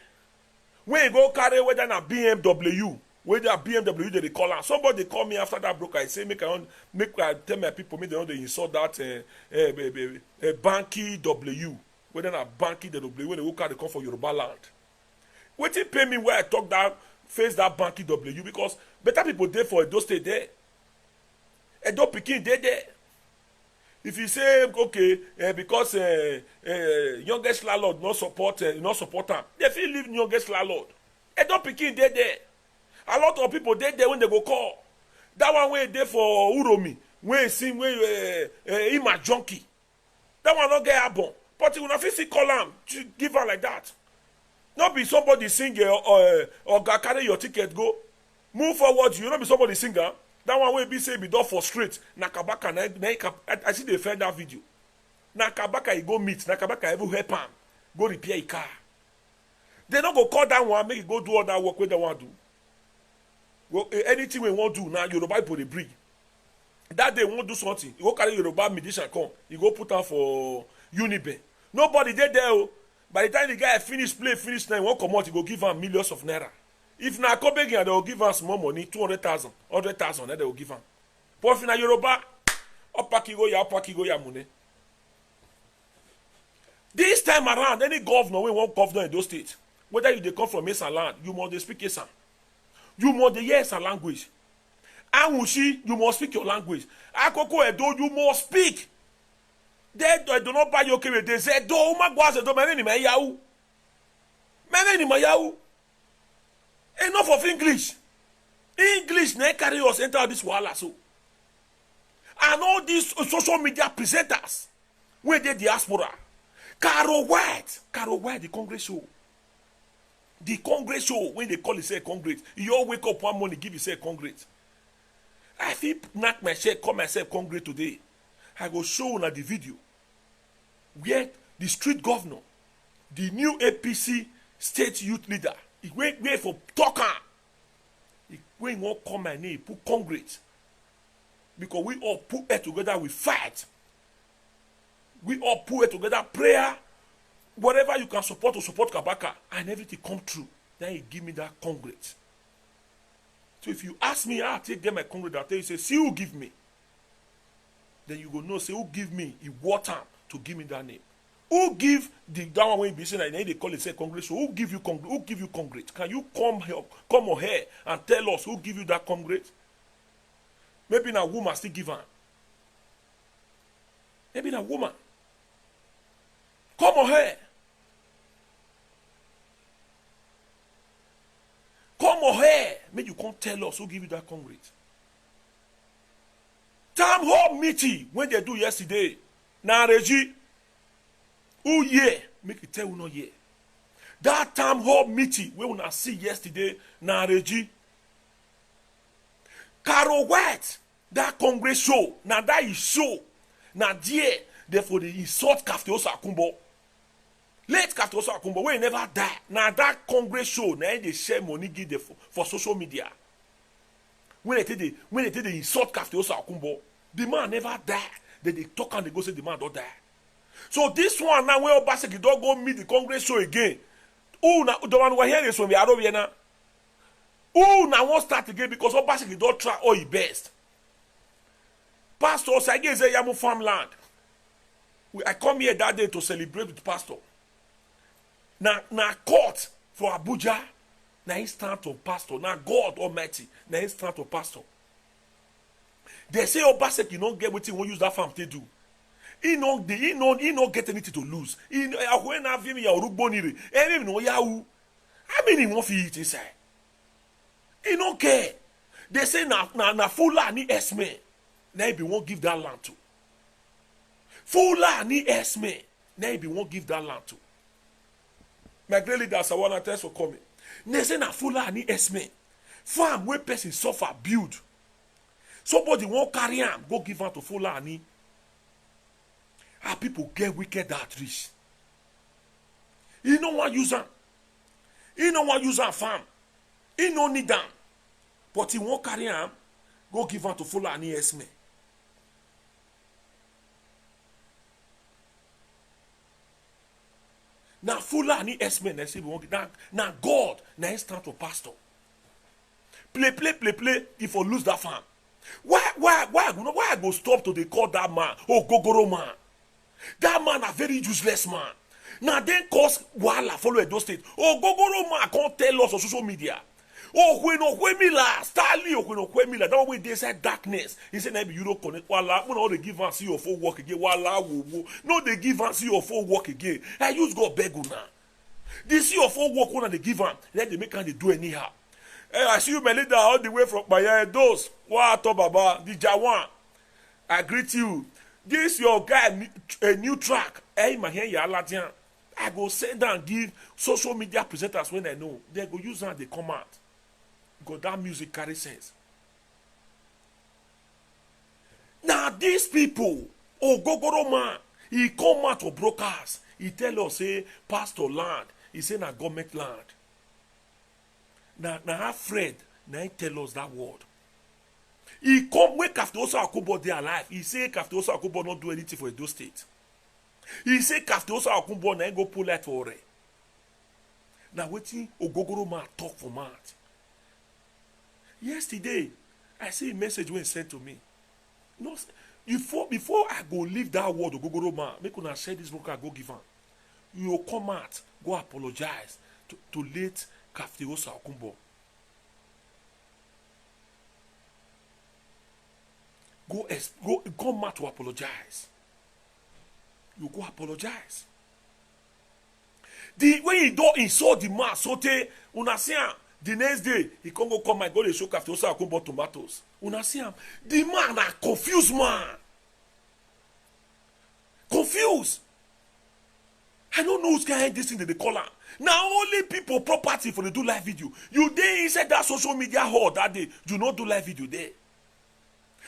when he go carry whether na BMW, whether BMW they call am. Somebody call me after that broker. I say make I tell my people make they don't insult that Banky W. Whether na Banky W when they go carry come for Yoruba land. Wetin pay me where I talk that face that Banky W because better people there for Edo State there. Edo Pikin there. If you say okay because youngest landlord not support am, they feel leave youngest landlord. Edo Pikin there. A lot of people there when they go call. That one way there for Uromi, when sing when Ima junkie. That one not get happen. But you not fit call am to give her like that. Not be somebody singer or carry your ticket go. Move forward. You not be somebody singer. That one way be say be done for straight. Nakabaka I see they find that video. Nakabaka he go meet. Nakabaka even help him go repair a car. They not go call that one make you go do all that work where they want to do. Well, anything we want to do now, Yoruba people they bring. That they won't do something. You go carry Yoruba musician come. You go put on for Uniben. Nobody there. By the time the guy finish now, he won't come out. He go give him millions of naira. If na Kobegian, they will give him small money, 200,000, 100,000. Then they will give him. But if na Yoruba, opakigo ya money. This time around, any governor we want governor in those states, whether you they come from Esan land, you must speak Esan. You must hear Esan language. Awushi, you must speak your language. Akoko Edo, you must speak. They do not buy your kere. They say, "Do umagwaze do mene ni mayahu, mene ni mayahu." Enough of English. English na carry us enter this wahala so. and all these social media presenters wey dey diaspora. Carol White, the Congress show. The Congress show, when they call it Congress, you all wake up one morning, give yourself Congress. I feel knock myself, call myself Congress today. I go show on the video where the street governor, the new APC state youth leader, he wait for talker. He won't call my name, put Congress. Because we all put it together, we fight. We all put it together, prayer, whatever you can support to support Kabaka, and everything come true. Then he give me that Congress. So if you ask me, I'll take them my Congress, I'll tell you, say, see who give me. Then you go know, say, who give me, he what time to give me that name. Who give the that one when be saying that they call it say Congress? So who give you Congress? Who give you Congress? Can you come on here and tell us who give you that Congress? Maybe na woman still give her. Maybe na woman. Come on here. Come on here. Maybe you can't tell us who give you that Congress. Town hall meeting when they do yesterday. Na Reggie. Who yeah? Make it tell you no yeah. That town hall meeting we wanna see yesterday. Na Reggie. Carol White. That Congress show. Now that is show. Now there. Therefore they insult Kafteoso Akumbo. Late Kafteoso Akumbo wey never die. Now that Congress show. Now they share money give them for social media. When they insult Kafteoso Akumbo, the man never die. Then they talk and they go say the man don't die. So this one now when Obaseki don't go meet the Congress show again. Who now the one who hear this from the Arobiana? Who now won't start again because Obaseki don't try all his best. Pastor Osage say Yamu farmland. I come here that day to celebrate with Pastor. Na court for Abuja. Na instant of Pastor. Na God Almighty. Na instant of Pastor. They say Obaseki don't get what he won't use that farm to do. He no get anything to lose. When I feel me Uruboniri, even no Yahoo. I mean he won't feel it inside. He don't care. They say na Fulani Esme. Now he won't give that land to. Fulani Esme. Now he won't give that land to. My great leader Sawana, thanks for coming. They say na Fulani Esme. Farm where person suffer build. Somebody won't carry him, go give him to Fulani. Our people get wicked that rich. He no want use them. He no want use them farm. He no need them. But he won't carry him, go give him to Fulani Esme. Now Fulani Esme, now God, now it's time to pastor. Play, if you lose that farm. Why I go stop to they call that man, oh Gogoro man. That man a very useless man. Now then cause wahala follow Edo State. Oh Gogoro man can't tell us on social media. Oh when Mila, Stanley, when Mila, that way they say darkness. He said maybe you don't connect wala. When all they give and see your full work again, wala wo. No they give and see your full work again. I use God beg you now. They see your full work when they give and then they make and they do anyhow. Hey, I see you, my leader, all the way from my those. What Baba, the Jawan. I greet you. This your guy a new track. Hey, my hand ya Ladian. I go send down give social media presenters when I know. They go use and they come out. Because that music carry sense. Now these people, oh Gogoro man, he come out to brokers. He tell us say pastor land. He say na government land. Now our friend, now he tell us that word. He come when Kafteoso Akumbo they alive. He say Kafteoso Akumbo not do anything for Edo State. He say Kafteoso Akumbo na go pull out for it. Now wetin Ogogoro man talk for mouth. Yesterday, I see a message when sent to me. No, before I go leave that word Ogogoro man, make una share this book I go give am. You come out, go apologize to late Kafteoso Akumbo. Go come out to apologize. You go apologize. When you don't insult the man, so una say The next day, he come and go to show after also I bought tomatoes. Una see him. The man a confused man. Confused. I don't know who's behind this thing that they call him. Now only people property for the do live video. You dey inside that social media hall that day. You not do live video there.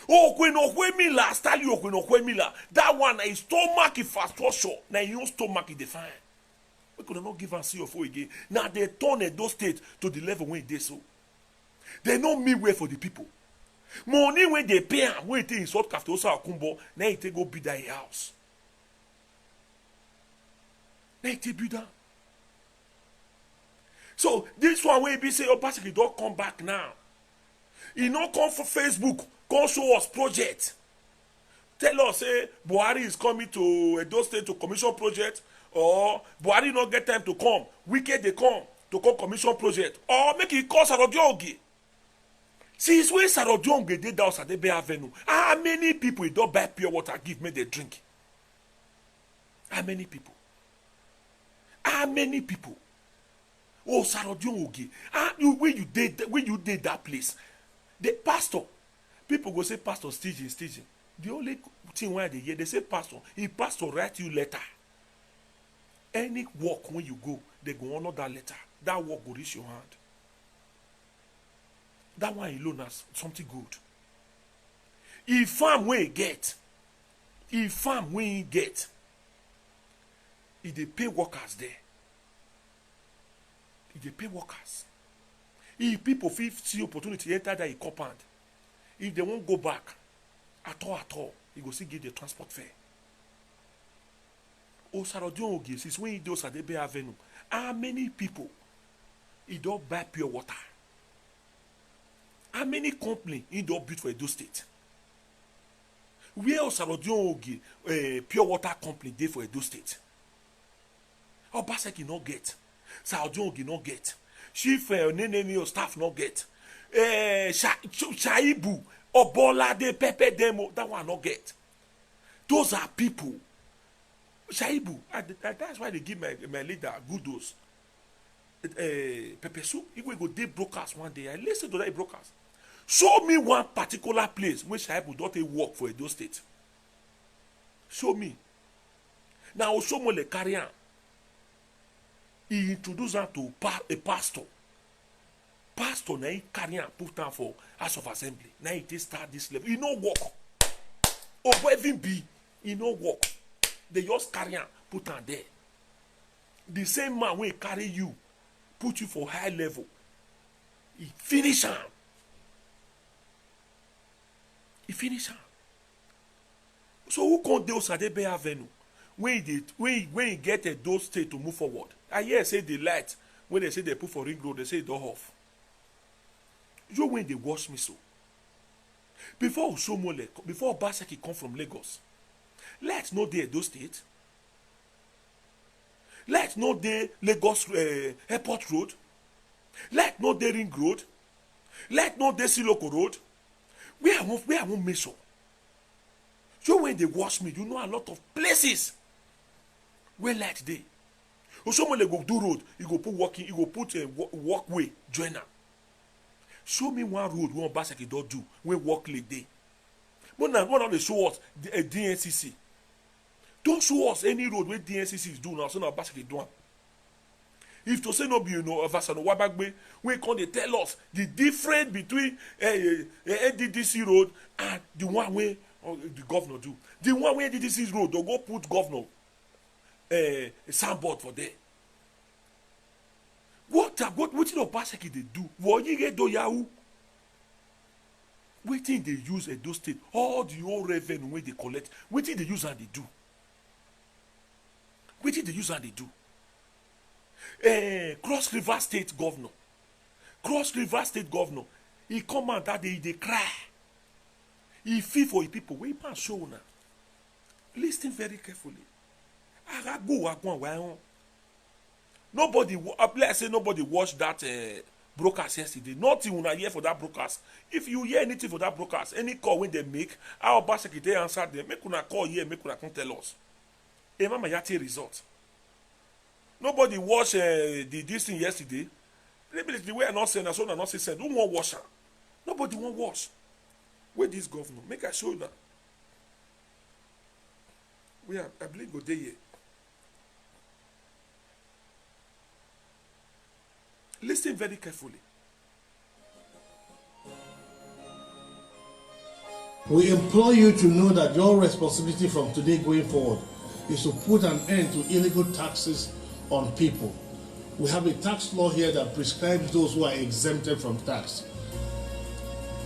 Okwemila, Stanley Okwemila. That one is stomach infrastructure. Now you stomach is defined. We could not give us CFO again. Now they turn those states to the level when they so. They no mean way for the people. Money when they pay when they insult Kaftosa Akumbo, now they go build that house. Now they build that. So this one when be say, oh, basically don't come back now. He not come for Facebook, come show us project. Tell us, say, Buhari is coming to Edo State to commission project, or Buhari not get time to come. Wicked they come to come commission project, or make it call Sarodiongi. Since when Sarodiongi did that at the Bay Avenue, how many people don't buy pure water, give me the drink? How many people? How many people? Oh, Sarodiongi, when you did that place, the pastor, people go say pastor staging. The only thing why they hear, they say pastor, if pastor write you letter, any work when you go, they go honor that letter. That work will reach your hand. That one alone has something good. If farm when you get, if they pay workers there. If they pay workers. If people feel see opportunity enter that compound, if they won't go back at all, you go see give the transport fare. Osarodion Ogi, since when he does at the Bay Avenue, how many people he don't buy pure water? How many companies he don't build for Edo State? Where Osarodion Ogi pure water company dey for Edo State? Obaseki not get. Sarodion Ogi not get. Chief Nenemi staff not get. Shaibu, Obola de Pepe Demo, that one not get. Those are people. Shaibu, that's why they give my leader good dose. Pepe soup, if we go dey broadcast one day, I listen to that broadcast. Show me one particular place where Shaibu don't work for Edo State. Show me. Now, show me the carrier. He introduced them to a pastor. Pastor na he carry and put down for House of Assembly. Now he start this level. He no work. Oh, even be he no work. They just carry and put down there. The same man will carry you, put you for high level. He finish him. He finish him. So who can't do Sadebe Avenue when he get a those state to move forward? I hear say the light when they say they put for ring road, they say it don't off. You when they wash me so. Before Osomole, before Obaseki come from Lagos, let's know they Edo State. Let's know they Lagos Airport Road. Let's know they Ring Road. Let's know they Siloko Road. Where I won't miss so. You when they wash me, you know a lot of places where light day. Osomole go do road, you go put walking, you go put a walkway joiner. Show me one road where Obaseki don't do when walk like day. But now one of the show us a DNCC. Don't show us any road where DNCC is doing now, so now Obaseki do. If to say no be Vasano Wabagbe, we can they tell us the difference between NDDC road and the one where the governor do. The one where NDDC road, they'll go put governor a signboard for there. What did Obaseki they do? What you get do Yahoo? Waiting they use Edo State, all the old revenue where they collect, waiting they use and they do. Waiting they use and they do. Cross River State governor, he come out that day, they cry. He feel for the people. We can't show now. Listen very carefully. Nobody, let's say nobody watched that broadcast yesterday. Nothing when I hear for that broadcast. If you hear anything for that broadcast, any call when they make, our boss secretary answer them. Make una call here, make una come tell us. Mama yati result. Nobody watched this thing yesterday. maybe the way I not saying, so I not say, don't want wash. Nobody want wash. Where this governor? Make I show you now. We are, I believe, go there here. Listen very carefully. We implore you to know that your responsibility from today going forward is to put an end to illegal taxes on people. We have a tax law here that prescribes those who are exempted from tax.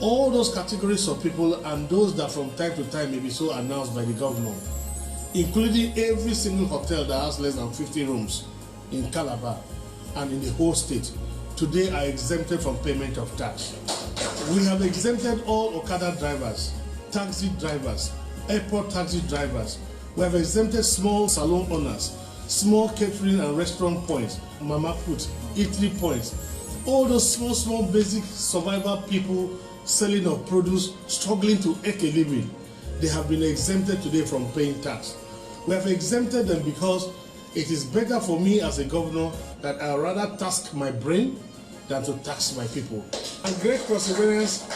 All those categories of people and those that from time to time may be so announced by the governor, including every single hotel that has less than 50 rooms in Calabar and in the whole state, today are exempted from payment of tax. We have exempted all Okada drivers, taxi drivers, airport taxi drivers. We have exempted small salon owners, small catering and restaurant points, mama put, eatery points. All those small basic survival people selling of produce, struggling to make a living, they have been exempted today from paying tax. We have exempted them because it is better for me as a governor that I rather task my brain than to tax my people. And great perseverance,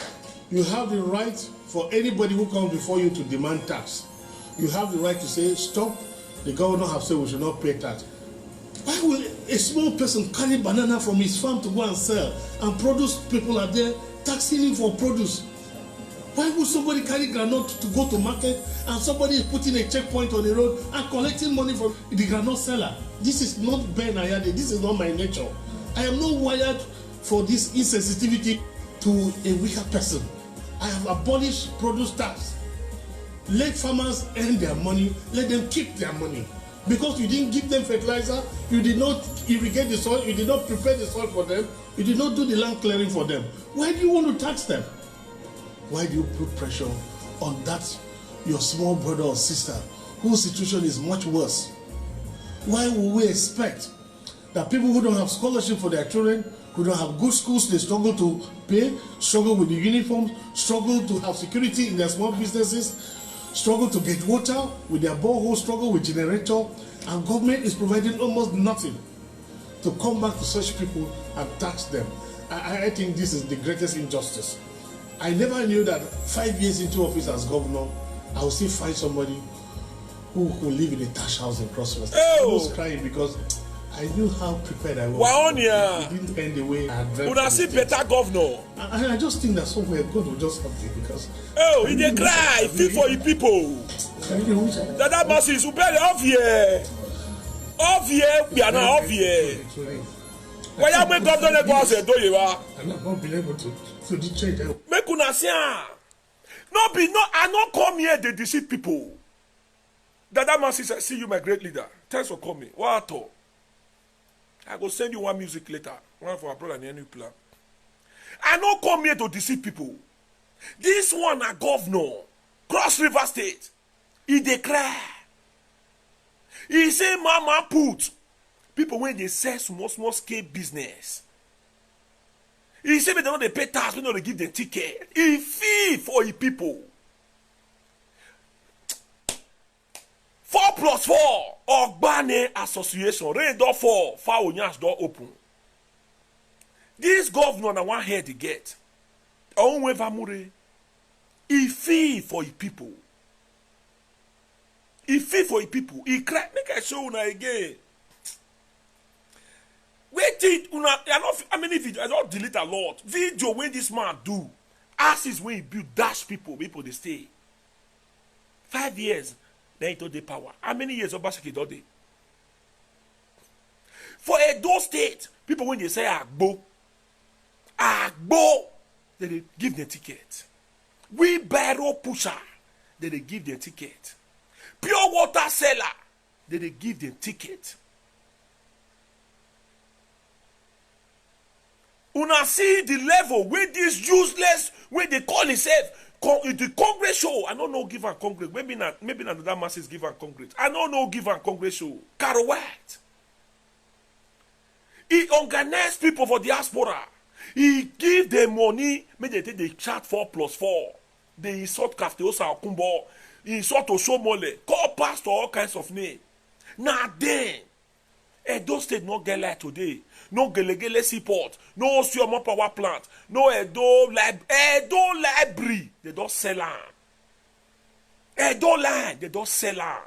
you have the right for anybody who comes before you to demand tax. You have the right to say, stop, the governor has said we should not pay tax. Why will a small person carry banana from his farm to go and sell, and produce people are there taxing him for produce? Why would somebody carry granite to go to market and somebody is putting a checkpoint on the road and collecting money from the granite seller? This is not Ben Ayade, this is not my nature. I am not wired for this insensitivity to a weaker person. I have abolished produce tax. Let farmers earn their money, let them keep their money. Because you didn't give them fertilizer, you did not irrigate the soil, you did not prepare the soil for them, you did not do the land clearing for them. Why do you want to tax them? Why do you put pressure on that, your small brother or sister, whose situation is much worse? Why will we expect that people who don't have scholarship for their children, who don't have good schools, they struggle to pay, struggle with the uniforms, struggle to have security in their small businesses, struggle to get water with their borehole, struggle with generator, and government is providing almost nothing to come back to such people and tax them? I think this is the greatest injustice. I never knew that 5 years into office as governor, I will still find somebody who could live in a thatch house in Crosswest. I was crying because I knew how prepared I was. Waonia. It didn't end the way I had dreamt. Una see better governor. And I just think that somewhere God will just help me because. Oh, he dey cry, feel for the people. That masses who bury off here. Off here, we are not off here. Why you make governor go say do you are? I'm not being able to do change. Make una see. I not come here to deceive people. That man says, see you, my great leader. Thanks for coming. What? I go send you one music later. One for our brother and new plan. I not come here to deceive people. This one a governor, Cross River State. He declare. He say mama put people when they sell small scale business. He say they don't they pay tax, we don't they give them ticket. He fee for the people. 4+4 Ogbane Association. Rain door 4, Faonyas door open. This governor na one head he get. Onwe Vamure. He fee for the people. He fee for the people. He cry. Make I show una again. Wait it, una. I mean, if I don't delete a lot. Video when this man do. As is when he build dash people they stay. 5 years. Then he told the power. How many years Obaseki do they? For Edo State, people when they say Agbo, they give them ticket. We barrel pusher, they give them ticket. Pure water seller, they give them ticket. Una see the level where this useless, where they call itself. The Congress show, I don't know give and Congress. Maybe not another masses give and Congress. I don't know give and Congress show. Carol White. He organized people for diaspora. He give them money. Maybe they take the chat 4+4. They insult Kafteosa Okumbo. He insult Oshomole. Call pastor all kinds of names. Now then, Edo State no get light today. No Gelegele Seaport. No Osiomo Power Plant. No Edo Library. They don't sell land. Edo land. They don't sell land.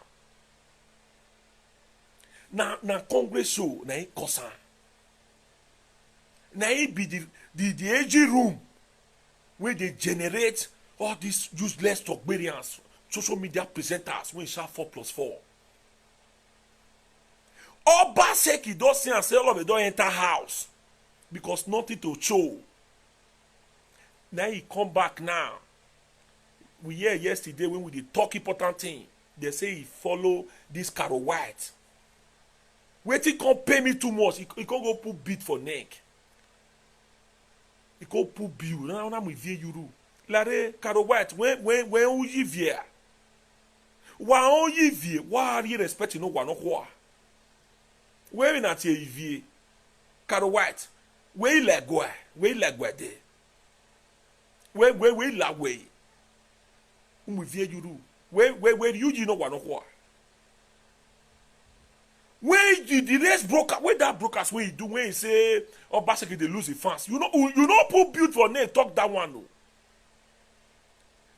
Na Congress show. Na it kosan. Na it be the AG room where they generate all these useless talkbarians, social media presenters when shout 4+4. Obaseki don't say and say all of them don't enter house because nothing to show. Now he come back now. We hear yesterday when we did talk important thing. They say he follow this Carol White. Wait till come pay me too much. He can't go put beat for neck. He can't put bill. Now I'm with you. Lare Carol White when you via. Why you via? Why are you respecting no one or where not here vie Carol White where like go there where la way vie you where you know one or where the rest broker where that brokers where you do when you say Obaseki they lose the fans you know put build for name talk that one no.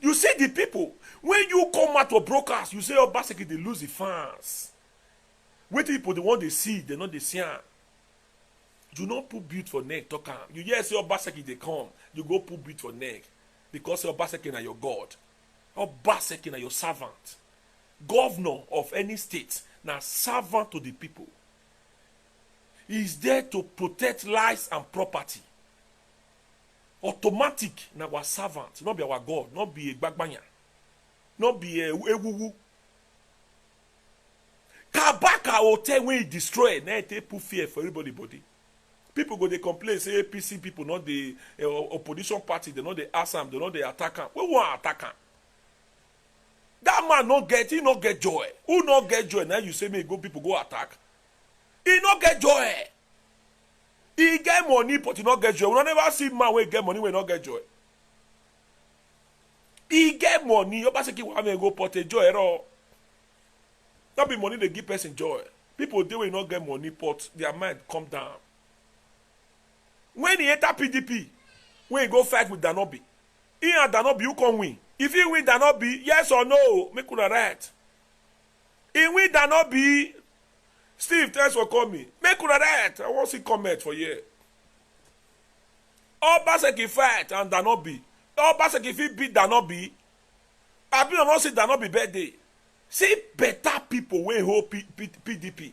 You see the people when you come out of brokers you say Obaseki they lose the fans. Wait people the one they see, they not they see. Do not put beat for neck, talk am. You hear say Obaseki they come, you go put beat for neck because Obaseki na your God. Obaseki na your servant. Governor of any state, na servant to the people. He is there to protect lives and property. Automatic na our servant, not be our God, not be a gbagbanya, not be a ewuwu. Kabaka hotel when he destroy, now they put fear for everybody. People go they complain, say APC people, not the opposition party, they not the Assam, they not the attacker. We want attacker. That man he not get joy. Who not get joy? Now you say me people go attack. He not get joy. He get money, but he not get joy. We don't never see man when get money, we not get joy. He get money, you basically want me go put a joy at all. Not be money they give person joy. People they will not get money, but their mind come down. When he enter PDP, when he go fight with Danobi, he and Danobi you can win. If you win Danobi, yes or no, make una right. He win Danobi, Steve, thanks for coming. Make una right. I want to see comment for you. Obaseki fight and Danobi. Obaseki if he beat Danobi, I be not see Danobi birthday. See better people when hold PDP.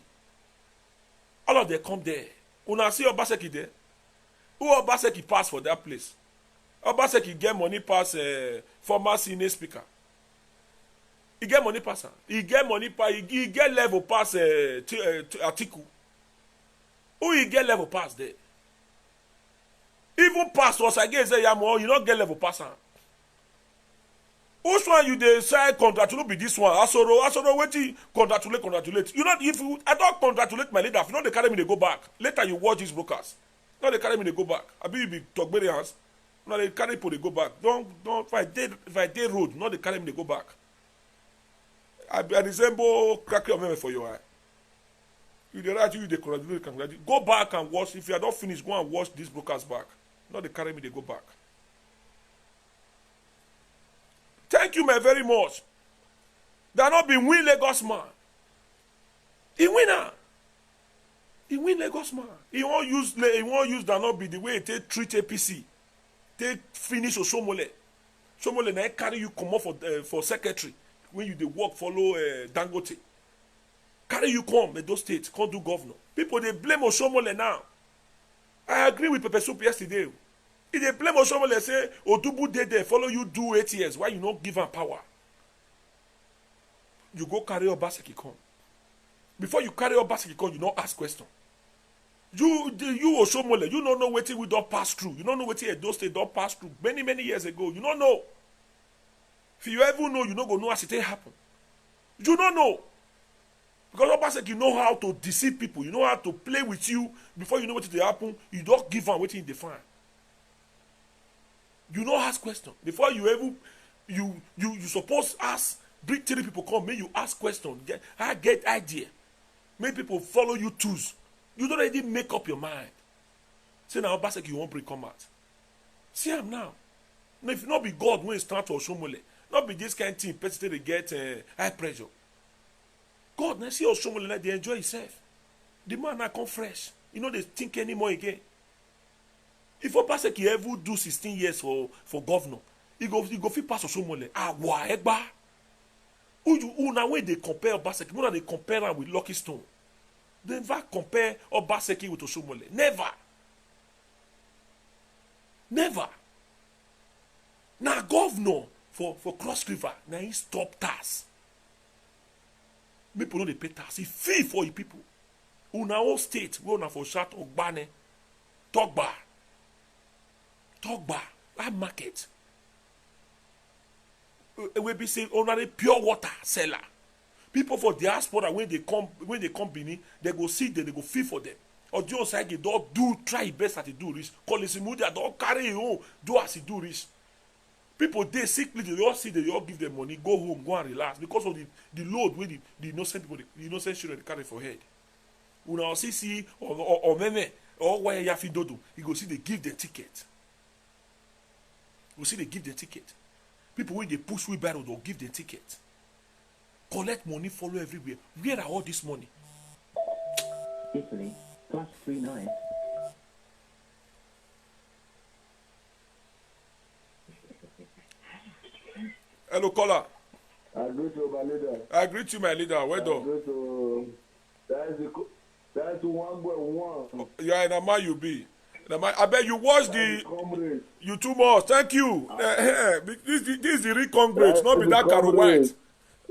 All of them come there. Una see Obaseki there. Who Obaseki pass for that place? Obaseki get money pass former senior speaker. He get money pass. He get money pass. He get level pass Atiku. Who he get level pass there? Even pastors again say Yamo, you not get level pass. Which one you dey say congratulate be this one? Asoro wetin congratulate. You know if I don't congratulate my leader, if you know they carry me they go back. Later you watch these brokers. Now they carry me they go back. I be you be talkberry hands. Now they carry people they go back. Don't if I dey road, not they carry me they go back. I resemble crack your memory for your eye. You dey right, you dey congratulate. Go back and watch. If you are not finished, go and watch these brokers back. Not they carry me they go back. Thank you, man, very much. That not been win Lagos man. He winner. He win Lagos man. He won't use that not be the way they treat APC. They finish Osomole. Osomole now carry you come up for secretary when you dey work follow Dangote. Carry you come Edo State, can't do governor. People they blame Osomole now. I agree with Pepe Soup yesterday. If they blame Osomole say Odubu dey there follow you do 8 years, why you not give am power? You go carry Obaseki come. Before you carry Obaseki come, you not ask question. You Osomole, you don't know wetin we don't pass through. You don't know wetin Edo State don't pass through many years ago. You don't know. If you ever know, you not go know as it happen. You don't know. Because Obaseki know how to deceive people. You know how to play with you before you know what will happen. You don't give am wetin you define. You don't ask question before you ever you suppose ask. Bring 3 people come, make you ask question. I get idea. make people follow you choose. You don't already make up your mind. Say now Obaseki you won't bring come out. See am now. No, if not be God when stand for Oshomole, not be this kind of thing person they get high pressure. God now see Oshomole like they enjoy himself. The man now come fresh. You know they think anymore again. If Obaseki ever do 16 years for governor, he go fit pass Oshomole. Wa egba. Who now when they compare Obaseki, when they compare am with Lucky Stone, they never compare Obaseki with Oshomole. Never. Never. Now governor for Cross River, now he stop tax. People know they pay tax. He fee for you people. Una whole state, we una for shout Ogbane, Togba, that market. We be say only pure water seller. People for diaspora when they come Benin, they go see them, they go fee for them. Or just like he don't do try best as he do this. Call his media, don't carry him home, do as he do this. People they sickly, they all see they all give them money, go home, go and relax because of the load where the innocent people, the innocent children carry for head. Una see or meme or why yafi dodo, you go see they give the ticket. You see they give the ticket. People when they push wheelbarrow, they'll give the ticket. Collect money, follow everywhere. Where are all this money? Italy, +39. Hello, caller. I greet you, my leader. I greet you, my leader. Well done. That's one boy one. Yeah, in a man you be. I bet you watch the you too much. Thank you. This is the real Congress, not be that Caro White.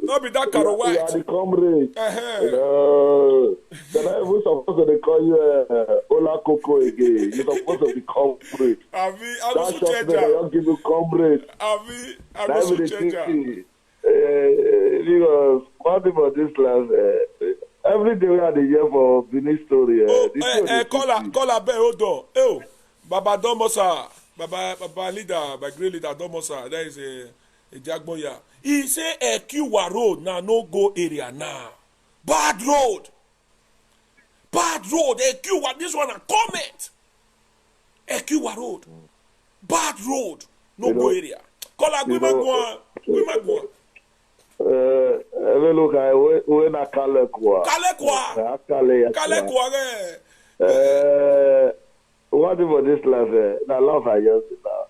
Not be that Caro White. You are the comrade. Then I was supposed to call you Ola Coco again. You're supposed to be comrade. I was so change. I'll give you comrade. I was change. Because one thing about this class, every day we had a year for Benin story. Caller, be hold on. Oh, Baba Domosa, Baba leader, my great leader Domosa. That is a Jagboya. He say Ekiwa road now no go area now. Bad road. Ekiwa, this one a comment. Ekiwa road. Bad road. No go area. Caller, we might go. Look, I na Kalekwa. What about this love? Now love I just now.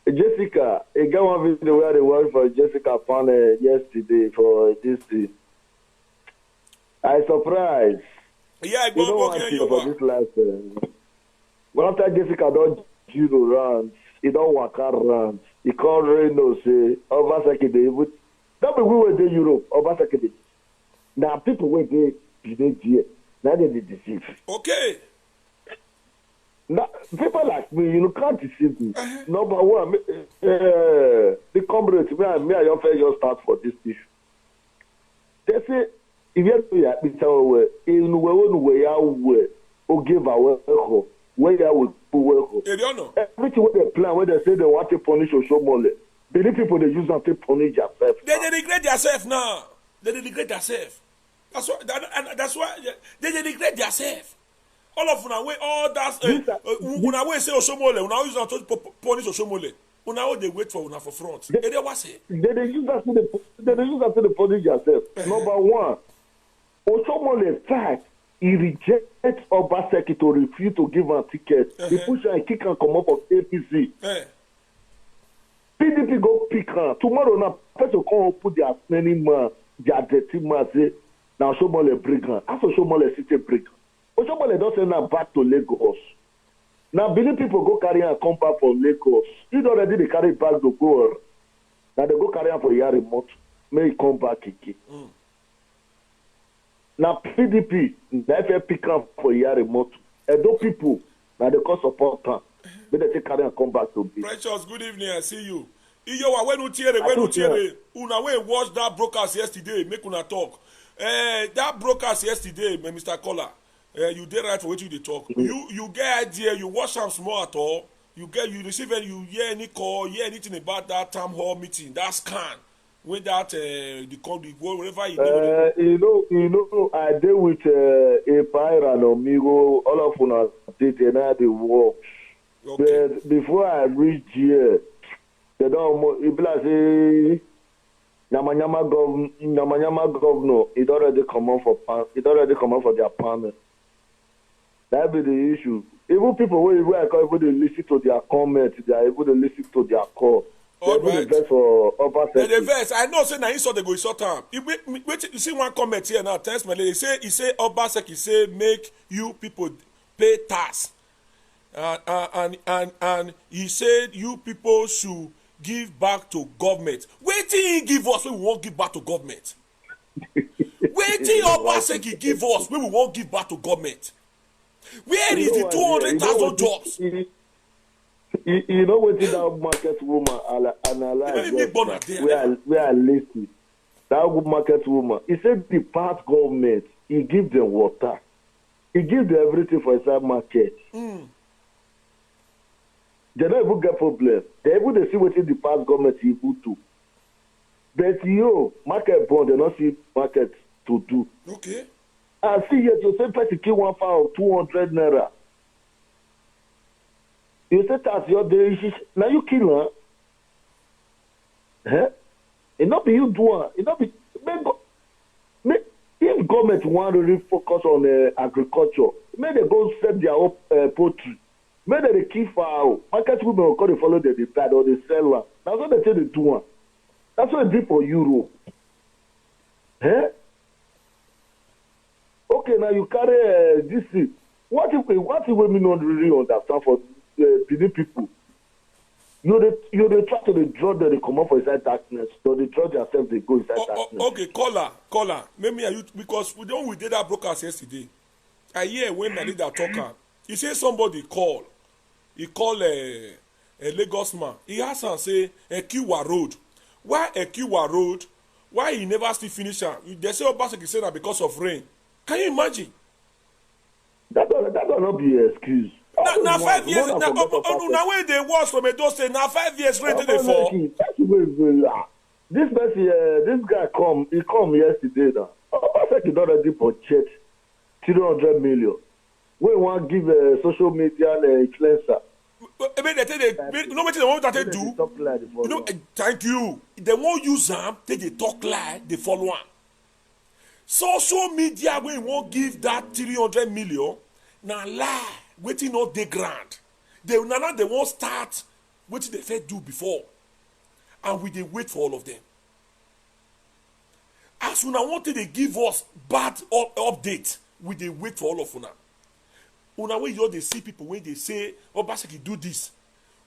Jessica, I got one video where they work for Jessica Pan yesterday for this thing. I surprised. Yeah, I go for this last. When after Jessica don't judo rounds, he don't work around. He can't really know say Obaseki dey even. That be we were in Europe. Obaseki dey. Now people were there here. Now they deceive. Okay. Now, people like me, you can't deceive me. Number one, the comrades, me and your friend just start for this issue. They say, if you have to tell in way or give away, where you will work. Everything what they plan, when they say they want to punish or show more, the people they use them to punish themselves. They regret themselves now. They regret themselves. That's why they regret themselves. All of una way, all that una way say Oshomole, una use that to punish Oshomole. Una they wait for una for front. They was say. They use that to the punish yourself. Number one, Oshomole fact he rejects Obaseki to refuse to give a ticket. He push and kick and come up of APC. PDP go pick her. Tomorrow now, person come put their many man, their dirty man say now Oshomole bring her. After Oshomole city bring her. Oshomole don't send her back to Lagos. Now, Benin people go carry her and come back from Lagos. You already they carry back to go. Now they go carry her for a year remote. May he come back again. Now, PDP, they pick up for a year remote. And those people, now they call support her. May they carry and come back to Benin. Precious, good evening. I see you. When una watch that broadcast yesterday, make una talk. That broadcast yesterday, Mr. Kola. You did right for what you talk. You get idea, you watch some small at all. You receive any, you hear any call, hear anything about that town hall meeting, that scan. when that the country wherever you go. You know, I deal with a pirate and amigo. All of us did the work. Okay. But before I reach here, they don't. If I say Nyamanyama governor, it already come out for their panel. That be the issue. Even people who are able to listen to their comments, they are able to listen to their call. All right. For The verse, I know say na insult they go insult am. You see one comment here now, thanks my lady. He say Obaseki say make you people pay tax. And he said you people should give back to government. Wetin he give us when we won't give back to government? Wetin Obaseki give us when we won't give back to government? Where is the 200,000 jobs? You know what that market woman analyze we are listening. That good market woman, he said the past government, he give them water. He give them everything for inside market. They don't even get problem. They able to see what the past government he able to. But market bond, they not see market to do. Okay. I see here you say person kill one fowl 200 naira. You say that's your day. Now you kill her. It not be you do it. Not be if government want to really focus on agriculture, may they go set their own poultry. May they keep fowl. Market women will call they follow the decide or they sell one. That's what they say they do one. That's what they do for Europe. Okay, now you carry this thing. What if we not really understand for Benin people? You try to draw them, they come up for inside darkness. So they draw themselves, they go inside darkness. Okay, caller. Maybe because we did that broadcast yesterday. I hear when I did that talker. He say somebody call. He call a Lagos man. He ask and say Ekiwa Road. Why Ekiwa Road? Why he never still finish am? They say Obaseki say that because of rain. Can you imagine? That will not be an excuse. Now 5 years. Now when they watch from Edo State, now 5 years rain they fall. This person, this guy he come yesterday now. Obaseki already budget 300 million. We want to give social media influencer. Nobody they want that they do. Thank you. They won't use them. They talk lie. They follow am. Social media we won't give that 300 million. Now lie. Waiting not the grant. They won't start. What they first do before, and we they wait for all of them. As soon as wanted they give us bad update, we they wait for all of una. Una when you they see people when they say Obaseki do this,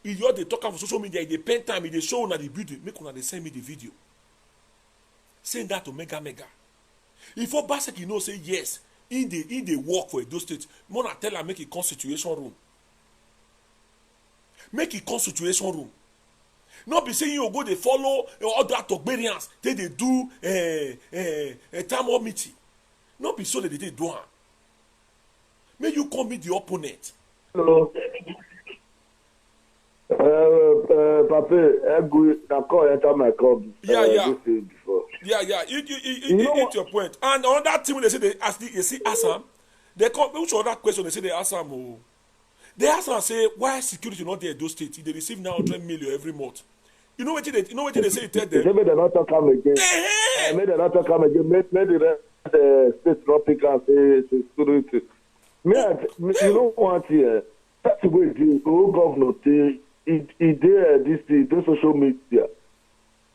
you they talk on social media, they spend time, they show una the building, make una they send me the video. Send that to Mega. If Obaseki know say yes, in the work for those states, Mona tell her make a constitution room. Make a constitution room. Not be saying you go they follow other Togberians, they do a time of meeting. Not be so that they do am. May you come meet the opponent. Hello. Pape, na call enter my club. Yeah. You hit your point. And on that team, when they say they see Assam, they come. Which other question they say they Assam? Oh, they Assam say why security not there? Those states they receive now 100 million every month. You know what they say? Tell them. They may not come again. May they not come again. May the state not pick and say security. You know what here? That's the way the old governor he did this social media.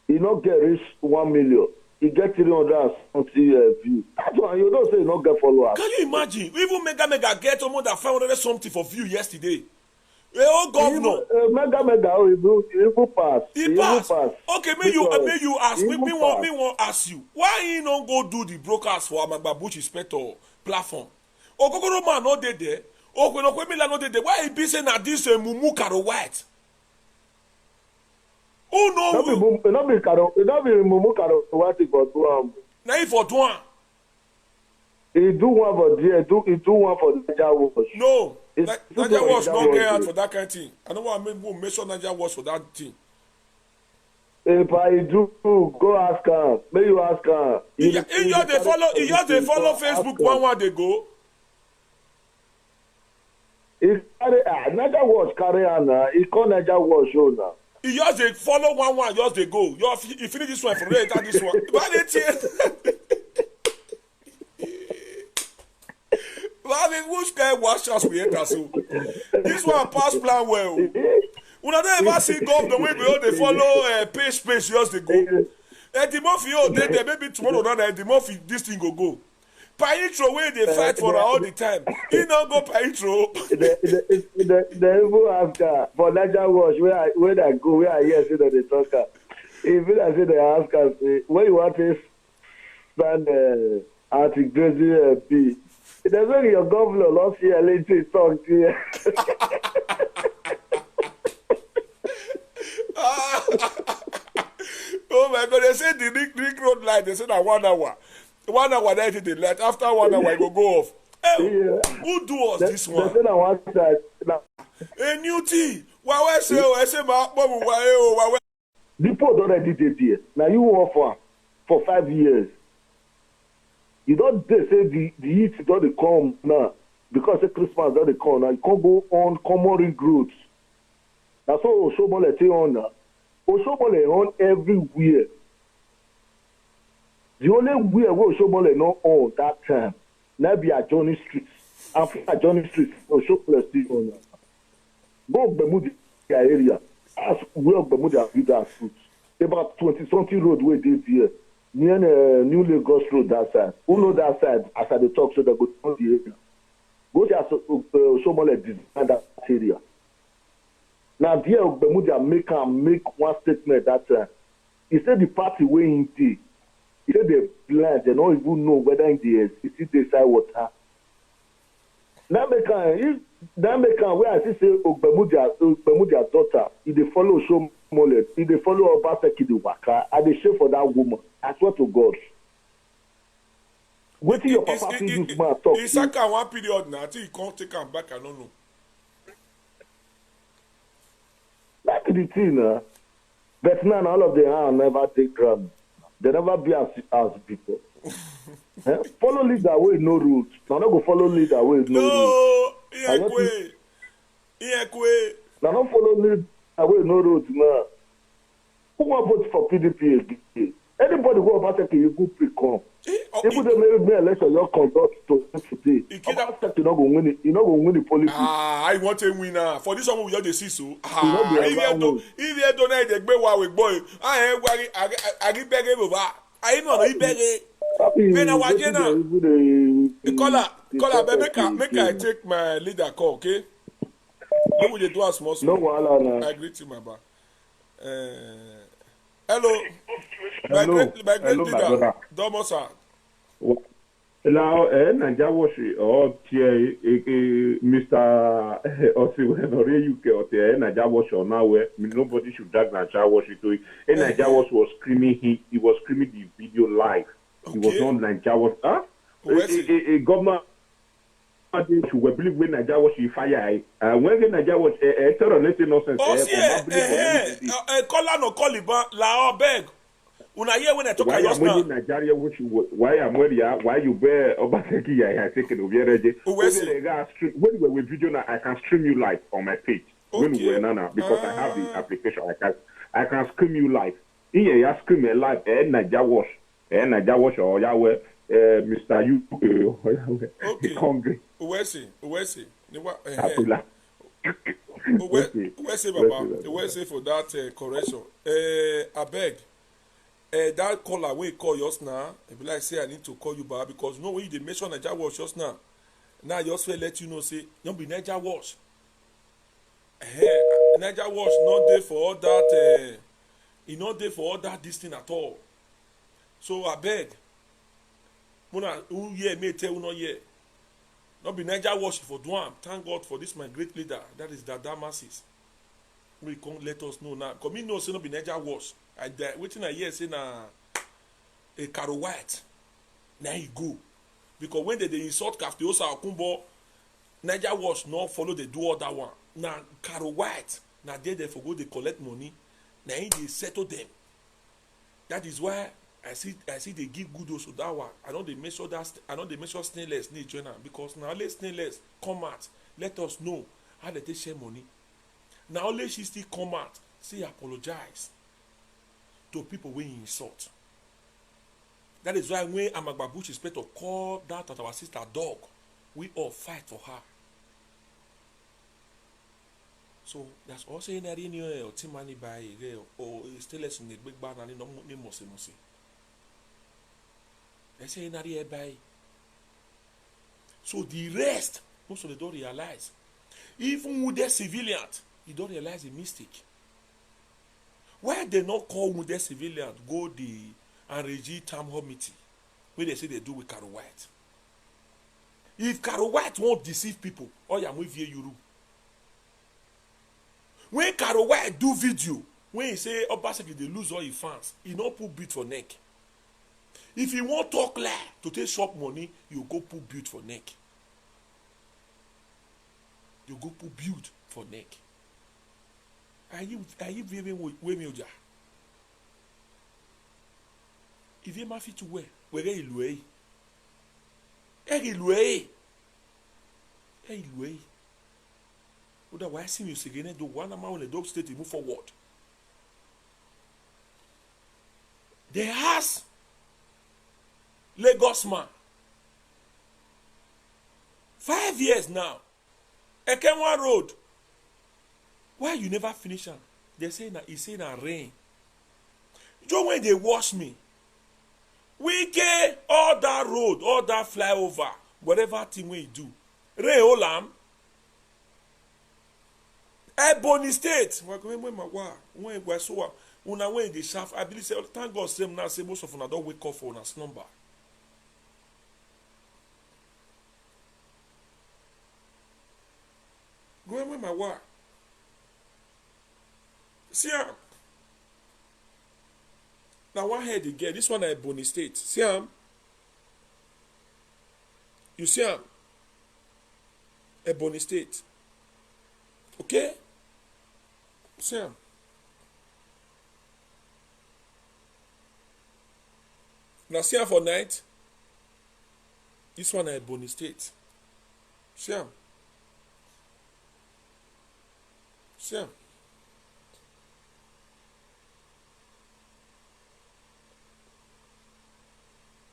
He not get reach 1 million. He get 300 views. That's why you don't say he not get followers. Can you imagine? Even Mega get almost 500 something for view yesterday. The old governor. Mega he pass. He pass. Okay, may you ask me want ask you why he don't go do the broadcast for Amagba Bush Inspector platform? Okokoro man no dey there. Okwenomila no dey there. Why he be saying that this Mumu Karo White? Oh no! Not be Mumu Karo White for do. Na he for do am. He do one for there. He do one for Naija Wash. No, Naija Wash no get out for that kind of thing. I don't want to make sure Naija Wash for that thing. If I do, go ask her. May you ask her. You just dey follow Facebook one dey go. He carry Naija Watch carry her now. He call Naija Watch show now. You just dey follow one just dey go. You finish this one for later this one. Why dey change? Which kind wash us we enter so? This one pass plan well. Una don't ever see governor wey go dey follow pace just dey go. The more you dey there, maybe tomorrow night, the more this thing go. Paitro wey dey fight for all the time. He no go Paitro. The even ask for Naija Watch where I go, where I hear say that they talk her. If I say they ask her, say, when you want to stand anti-grazing B, it doesn't your governor last year later talk to you. Oh my God, they say the Rick road light, they say that 1 hour. 1 hour, they did the light. After 1 hour, it will go off. Hey, Yeah. who do us this one? They say that one side. A new tea. Why say my mom, why? The poor already did there. Now you work for 5 years. You don't they say the heat don't come now because the Christmas don't come now. You can't go on common ring roads. That's what Oshomole say on now. Oshomole on everywhere. The only way where Oshomole not on that time now be at Johnny Street. After Johnny Street, Oshomole still on now. Go Bermuda area. As where Bermuda build that fruit. About 20-something road where they there. Near New Lagos Road that side. Who know that side? As I talk, so they go to the area. Go to Somali design that area. Now, there, Bermuda make one statement that he said the party way in tea. He said they're blind, they don't even know whether in the city they side water. Now, where I see say Bermuda daughter, if they follow Somali, if they follow Obaseki the Waka, and they share for that woman. I swear to God. Wait till your papa see this man talk. It's like one period now. Until you can't take him back, I don't know. That is the thing, but now all of them never take ground. They never be as people. Follow leader way no rules. Now not go follow leader way no rules. Now not follow leader way no rules now. Who want vote for PDP again? Anybody who Obaseki you go pre-com. Even they make election your conduct to today. Obaseki not go win it. You not go win the politics. I want a winner. For this one we just see so. If you don't know the gbe wa we boy. I give beg over. I know he beg. When I watch now. Caller, make I take my leader call, okay? Let me do a small. No wahala. I greet you, my ba. Hello. My great leader. Domosa. Now, Naija Watch or Mr. Osiwenore UK or Naija Watch or now where nobody should drag Naija Watch to it. Naija Watch was screaming. He was screaming the video live. He was not Naija Watch. A governor. To believe when Naija Watch you fire. When the Naija Watch tell on let's say nonsense. Caller no call it la beg. Una hear when I talk just now. Nigeria which why am why you bear Obaseki I taken over when we were with video now I can stream you live on my page. When we were now because I have the application I can stream you live. Here you stream me live Naija Watch or Yahweh Mr. You okay. Hungry. Uwese. Abdullah. Uwese Baba. Uwese for that correction. I beg. That caller wey call just now, e be like say I need to call you back because you know when you dey mention Naija Watch just now, now I just fit let you know say no be Naija Watch. Naija Watch not dey for all that. E no dey for all that this thing at all. So abeg, una who hear me tell una hear. No be Naija Watch for do am. Thank God for this my great leader. That is Dada Masses. We can't let us know now. Because me know say no be Naija Watch. Wetin I hear say na a Caro White. Na he go. Because when they insult Kaftiosa Okunbo, Naija Watch no follow they do all that one. Na Caro White. Na there for go they collect money. Na he dey settle them. That is why I see they give good also that one. I know they measure stainless need join am because now only stainless come out let us know how they take share money. Now only she still come out say apologize to people wey insult. That is why when Amagbabuchi inspector call that our sister dog, we all fight for her. So that's also in a reunion or Timani by or stainless in the big bar and no mosi. They say in a by. So the rest, most of them don't realize. Even with the civilian, you don't realize a mistake. Why they not call with the civilian go the and Reggie Tam Homity, where they say they do with Caro White. If Caro White won't deceive people, oh yeah, we view you. When Caro White do video, when he say Obaseki they lose all his fans, he not put beat for neck. If he won't talk lie to take shop money, you go put beat for neck. You go put build for neck. Are you very well? If you fit to wear, where you loué? Otherwise, see you again. Do one amount the dog state move forward. They ask Lagos man 5 years now. Ekenwa Road. Why you never finish am? They say na he say na rain. Just when they wash me. We get all that road, all that flyover, whatever thing we do. Rain olam. Ebony State. When we so una when the shaft, I believe say thank God say now say most of una don't wake up for una slumber. Go with my work. See am. Now one head again. This one at Ebony State. See am. You see am. Ebony State. Okay? See am. Now see am for night. This one at Ebony State. See am. See am.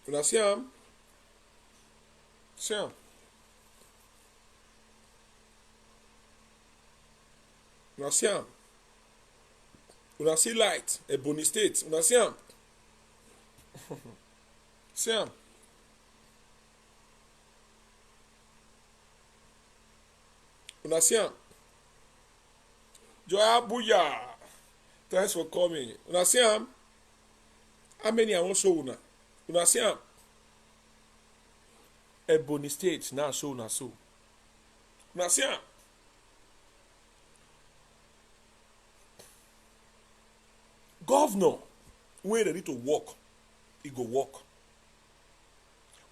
Una see am? See am. Una see am? Una see light, Ebony State. Una see am? See am? Una see am? Joya Buya. Thanks for coming. Una see am? How many I want show una? Una see am? Ebony State now show una so. Una see am? Governor, when ready to work, he go work.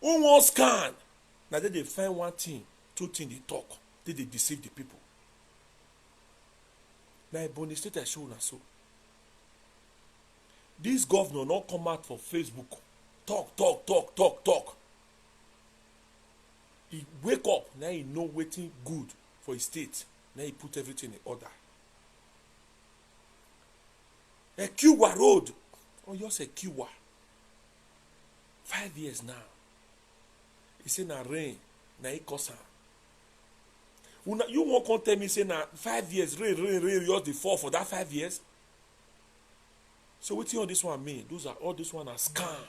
Who won't scan? Now they find one thing, two things they talk, they deceive the people. Now Ebony State I show una so. This governor not come out for Facebook. Talk. He wake up, now he know waiting good for his state. Now he put everything in order. Ekiwa Road. Oh, just Ekiwa. 5 years now. He say na rain, na he cause am. You won't come tell me say na 5 years, rain, just the fall for that 5 years? So what all this one mean? All this one are scam.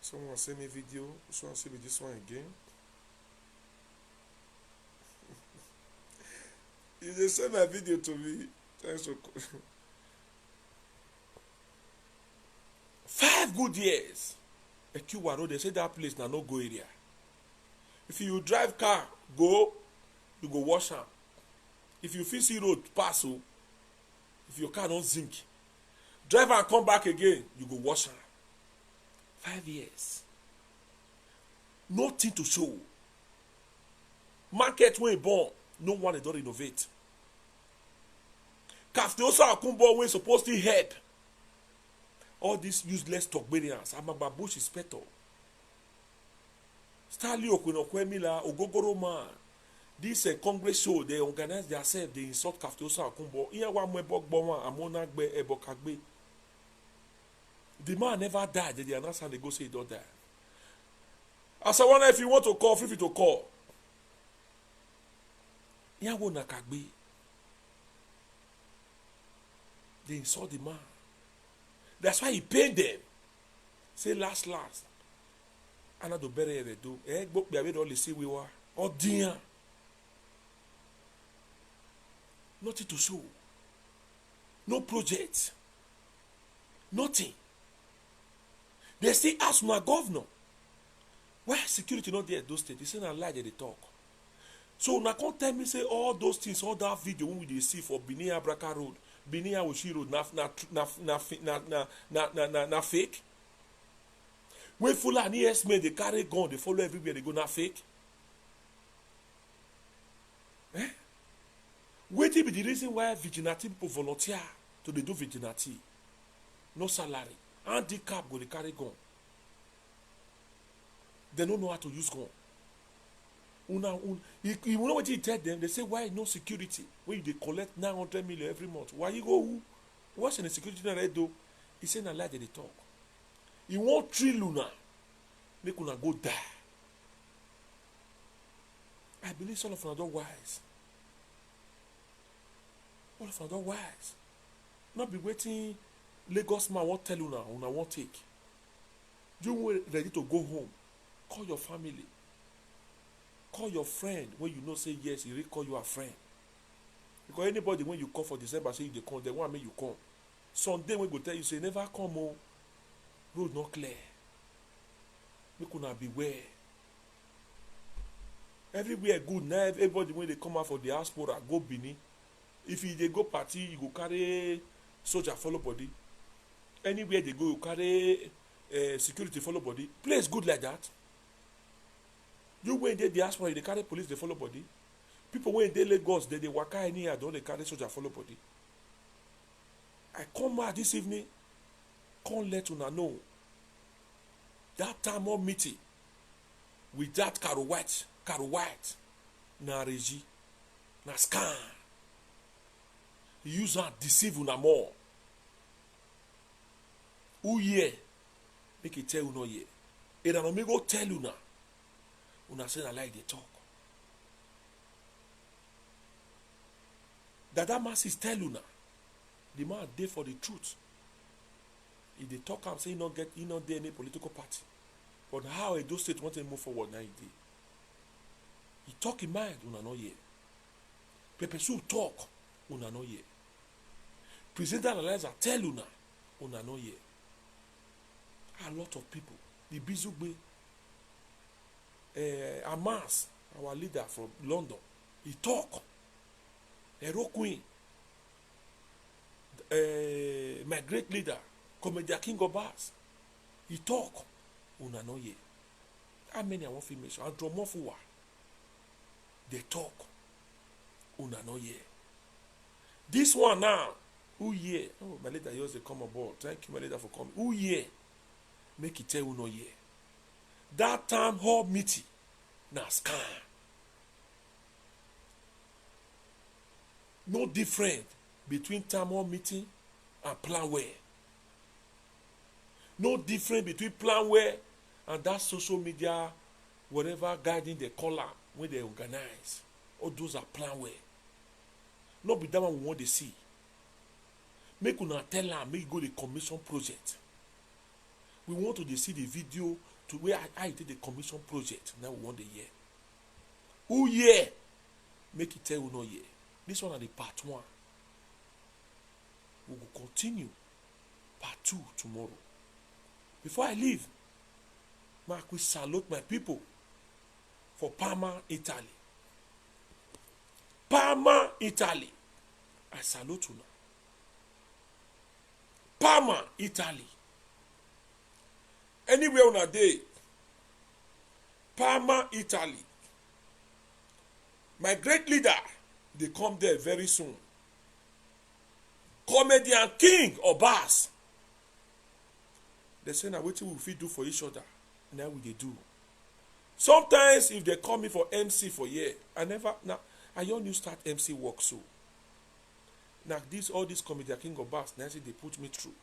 Someone send me video. Someone send me this one again. You just send my video to me. Thanks for 5 good years. Ekiwa Road, they say that place na no go area. If you drive car, you go wash am. If you fit see road pass, if your car don't zinc, drive and come back again, you go wash am. 5 years. Nothing to show. Market when born, no one don't innovate. Kafteoso Akumbo wey supposed to help all these useless Togberians. Amagba Bush inspector. Stanley Okwenokwemila, Ogogoro man. This Congress show, they organize themselves, they insult Kafteoso Akumbo. Iya wa mwebok bowa, amona gbe ebokagbe. The man never died. They announce and they go say he don't die. As I wonder if you want to call, feel free to call. Iya wo nakagbe. They insult the man. That's why he paid them. Say last. Ana do bere ere do. Gbok bi awe all see we were. Odiyan. Nothing to show. No project. Nothing. They still ask my governor. Why security not there at those states? They say na lie they talk. So now can't tell me say all those things, all that video when we see for Binia Braka Road, Binia Wushi Road, na fake. When Fulani yes-men they carry gun, they follow everywhere, they go na fake. Eh? What be the reason why vigilante people volunteer to they do vigilante? No salary. Handicap go they carry gun. They don't know how to use gun. You know what you tell them? They say, why no security? When they collect 900 million every month. Why you go? What's in the security that do? He said, I like that they talk. He want 3 Luna. Make una go die. I believe some of them are not wise. All of them are not wise. Not be waiting. Lagos man won't tell una won't take. You ready to go home. Call your family. Call your friend when you know say yes, he will call you a friend. Because anybody when you call for December say they come, they want make you come. Sunday when go tell you say never come home. Road not clear. Make una beware. Everywhere good now. Everybody when they come out for the diaspora go Benin. If they go party, you go carry soldier follow body. Anywhere they go, you carry security follow body. Place good like that. You when they diaspora, they carry police, they follow body. People when they Lagos, they waka anyhow, don't they carry soldier follow body. I come out this evening, can't let una know. That time of meeting with that Caro White, na Regi, na scam. He use her deceive una more. Who ye? Make it tell you no ye. And I go tell you now. Una say I like the talk. That masses tell you now. The man there for the truth. If they talk and say he not there any political party. But how Edo State want to move forward now he did. He talk in mind, una no ye. Pepe Soup talk, una no ye. President Eliza tell una no ye. A lot of people. The Bizugbe, Amas, our leader from London, he talk. Hero Queen, my great leader, Comedian King of Bars, he talk. Una no ye. How many I want to mention? Andromofuwa, they talk. Una no ye. This one now, who ye? Oh, my leader yours they come aboard. Thank you, my leader, for coming. Who ye? Make it tell you no ye. That time hall meeting, na scam. No different between town hall meeting and planware. No different between planware and that social media, whatever guiding the color when they organize. All those are planware. Not be that one we want to see. Make una tell her, make go the commission project. We want to see the video to where I did the commission project. Now we want the year. Who year? Make it tell you no year. This one are the part 1. We will continue part 2 tomorrow. Before I leave, Mark, we salute my people for Parma, Italy. Parma, Italy. I salute you now. Parma, Italy. Anywhere on a day. Parma, Italy. My great leader, they come there very soon. comedian king Obas. They say na wetin we fit do for each other. Now we dey do. Sometimes if they call me for MC for year, I only start MC work so. Now all this comedian king Obas, now they put me through.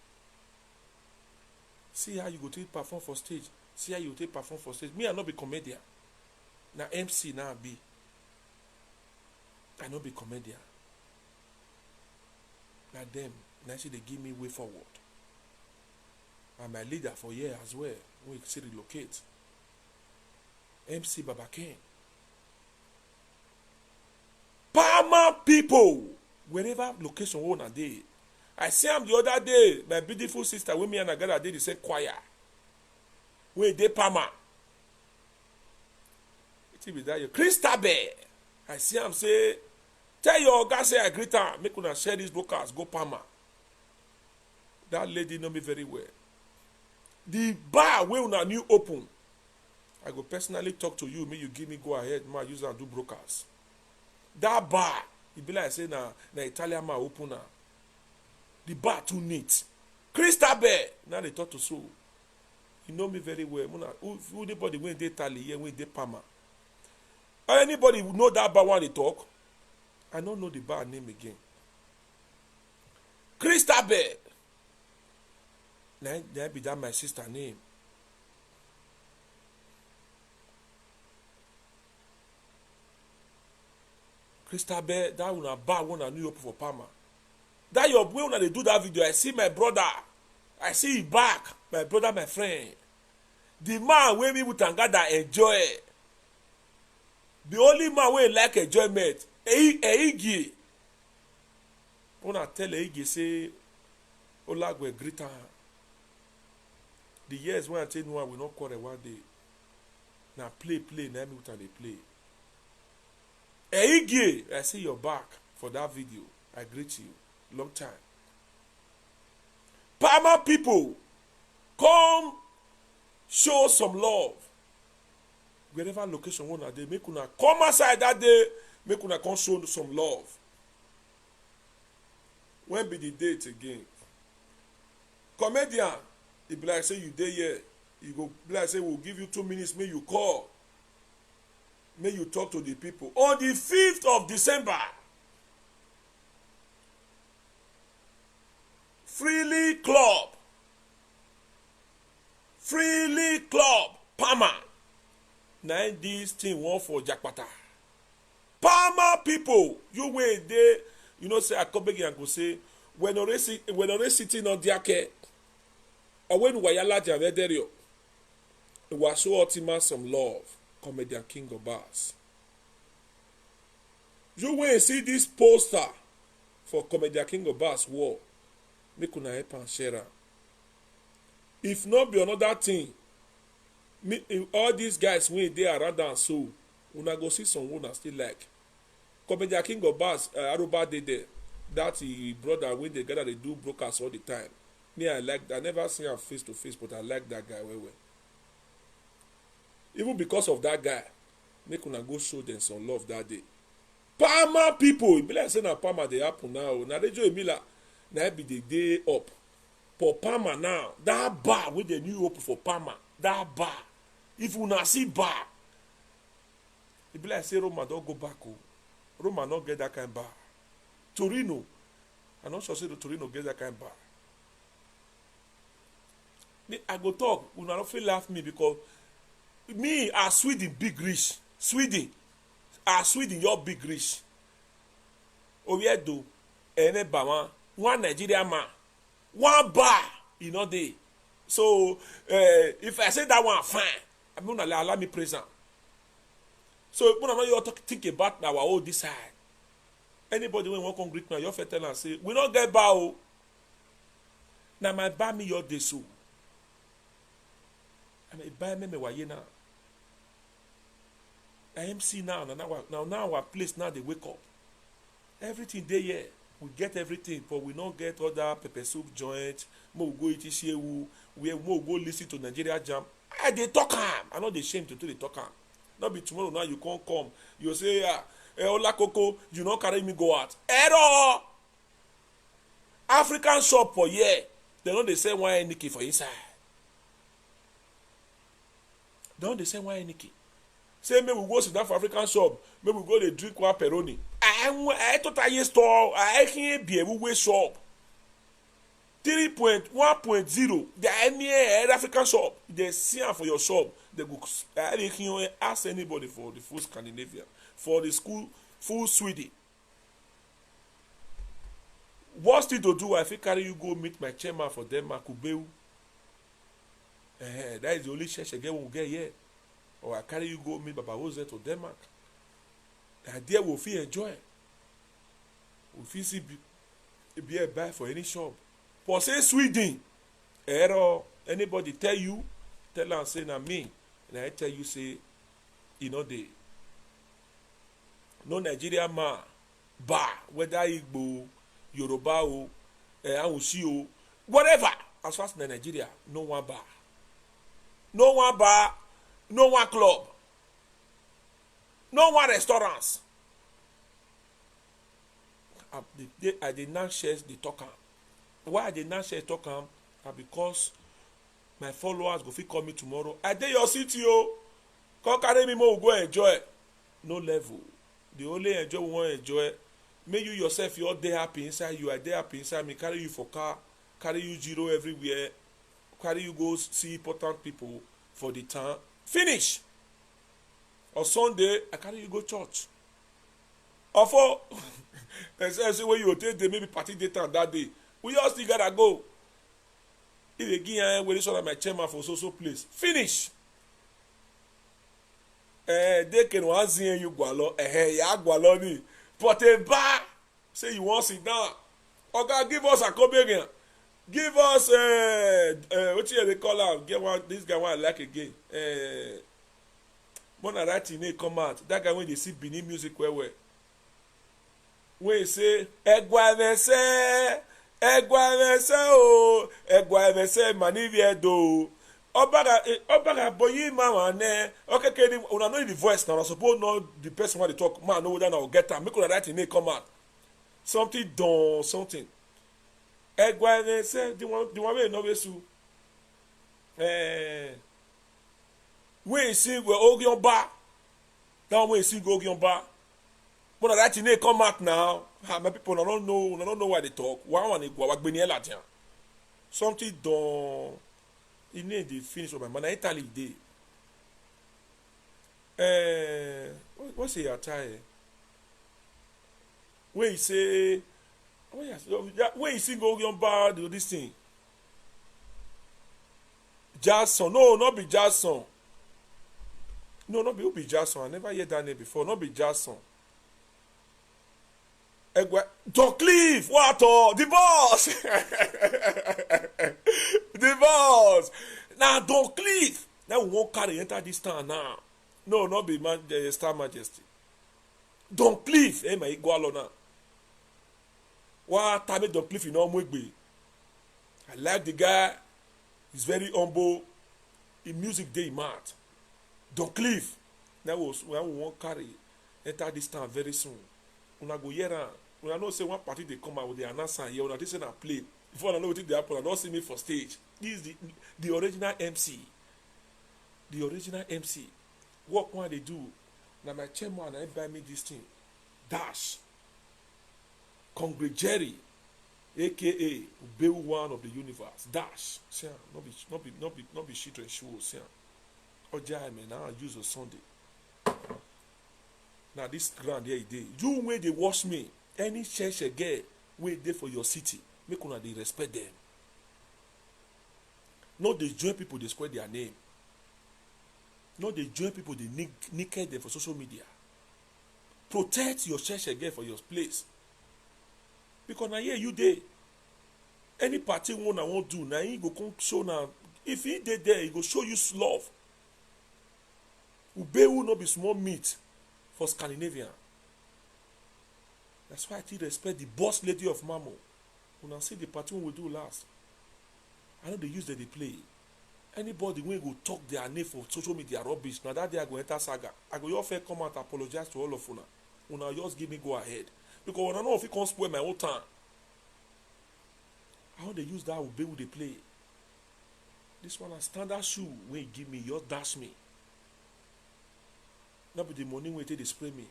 See how you go take perform for stage. See how you take perform for stage. Me, I not be comedian. Now MC now be. I not be comedian. Now them, now they give me way forward. And my leader for year as well. We see relocate. MC Baba King. Palmer people, wherever location one a day. I see him the other day, my beautiful sister, with me and I gather did the same choir. Where they Palmer. It be that Christabel. I see him say, tell your guys say I greet her, make una share these broadcasts, go Palmer. That lady know me very well. The bar where una new open, I go personally talk to you, may you give me go ahead, ma use and do broadcasts. That bar, it be like say na Italian ma open na. The bar too neat. Christabel, now they talk to so. You know me very well. Who anybody when they Italy here, when they Palmer. Anybody who know that bar when they talk? I don't know the bar name again. Christabel. Now be that my sister name. Christabel, that one a bar one a New York for Palmer. That your way when they do that video, I see my brother. I see him back. My brother, my friend. The man wey me with Tangada enjoy. The only man wey like enjoyment. Eigi. When I tell Eigi say, Olagwe greet her. The years when I tell you I will not quarrel one day. Now play, now me with they play. Eigi, I see your back for that video. I greet you. Long time. Palmer people, come show some love. Wherever location one day, make una come outside that day, make una come show some love. When be the date again? Comedian, it be like say you dey here, you go be like say we'll give you 2 minutes, may you call. May you talk to the people. On the 5th of December, Freely Club, Palmer. Now this thing one for Jakpata. Palmer people, you wait there. You know, say I come back and go say when already sitting on their care, or when we are large and you was show ultimate some love. Comedian King Obas. You wait see this poster for Comedian King Obas war. Make una help and share am. If not be another thing, all these guys when they around and so, una go see some una still like. Comedian King Obas, Aruba dey there. That brother when they gather they do broadcasts all the time. Me I like that. I never see him face to face, but I like that guy well. Even because of that guy, make una go show them some love that day. Palmer people, it be like say na Palmer dey happen now. Na Rejo Emila. Now be the day up. For Palmer now, that bar with the new open for Palmer, that bar. If you not see bar, it be like say Roma don't go back. Roma not get that kind of bar. Torino, I'm not sure say the Torino get that kind of bar. I go talk, you not feel laugh me because me are Sweden big rich. Sweden, your big rich. Oviedo, ene bama. One Nigerian man, one bar, you know they. So if I say that one fine, I'm gonna allow me present. So when you think about our own this side, anybody when want to greet now, your tell and say we don't get bar. Now my bar me your day so. I mean buy me waye now. I MC now our place now they wake up. Everything they here. We get everything, but we don't get other pepper soup joint. We go eat ishewu. We go listen to Nigeria Jam. They talk am. I'm not ashamed to do the talk am. Not be tomorrow now you can't come. You say, Ola Coco, you not carry me go out. Error. African shop for here, they no dey sell wine Nikki for inside. They no dey sell wine Nikki. Say maybe we go sit down for African shop, maybe we go dey drink one Peroni. I thought I store, I can't be able to shop. 3.1.0, they are near African shop. They see am for your shop. They go ask anybody for the full Scandinavia, for the school full Sweden. What's still to do? I think carry you go meet my chairman for Denmark, Ubeu. That is the only church again we'll get here. Or I carry you go meet Baba Jose to Denmark. The idea will feel enjoy. We feel see be a buy for any shop. For say Sweden, anybody tell you, tell them say na me, and I tell you say, you know the no Nigerian man bar whether Igbo, Yoruba o, Hausa o, whatever. As far as Nigeria, no one bar, no one bar, no one club, no one restaurants. I did not share the talk. Why I did not share talk because my followers go fit call me tomorrow. I dey your city o, come carry me more, we go enjoy. No level. The only enjoy we want enjoy. Make you yourself you all dey happy inside you. I dey happy inside me. Carry you for car, carry you zero everywhere, carry you go see important people for the town. Finish. On Sunday, I carry you go church. Or for say when you take the maybe party data that day, we all still gotta go. If they give where this one my chairman for so place, finish. They can one see you gualo, ya gualo ni. But a bar say you want sit down. Okay, give us a Copenhagen. Give us what they call am? Get one. This guy one I like again. When I write in come out, that guy when they see Benin music where. When he say Egwavese o, Egwavese manivie do. Obaga boyi mama ne. Okay, una know the voice now. I suppose know the person when they talk. Man, know whether now get am. Make una write in come out. Something done, something. Egwavese, the one wey know wesu. When he sing we Ogion Ba. Now when he sing Ogion Ba. But that thing come out now. My people don't know why they talk. One go something done. It need to finish with my man. Italy day. What's your attire? When you say, when you sing Ogion Bar, do this thing. Jazz song. No, not be jazz song. No, not be jazz song. I never heard that name before. Not be jazz song. Don Cliff, what? The boss, the boss. Now Don Cliff. Now we won't carry enter this town now. No, not be Star Majesty. Don Cliff, my igualo now. What time Don Cliff in Omwegbe? I like the guy. He's very humble. In music day mad. Don Cliff. Now we won't carry enter this town very soon. Una go hear am. Una know say one party dey come out with the announcer here. Una think say na play. Before una know wetin dey happen, una don see me for stage. This is the original MC. The original MC. Work one dey do. Na my chairman na buy me this thing. Dash. Congress Jerry, aka Ubeu one of the universe. Dash. See not be shit and show. See Oja me now use on Sunday. Now this ground here dey. You wey dey watch me, any church again wey dey for your city, make una dey respect them. No dey join people dey square their name. No dey join people dey naked them for social media. Protect your church again for your place. Because na here you dey. Any party one I won't do, na he go come show now. If he dey there, he go show you love. Ubeu no be small meat for Scandinavia. That's why I still respect the boss lady of Mamo. When I see the party we do last, I know they use that they play. Anybody when go talk their name for social media rubbish, now that day I go enter saga. I go your fair come out apologize to all of una. Una just give me go ahead. Because when I know if it can't spoil my whole time. how they use that obey who they play. This one a standard shoe when you give me, you dash me. Not be the money when they spray me.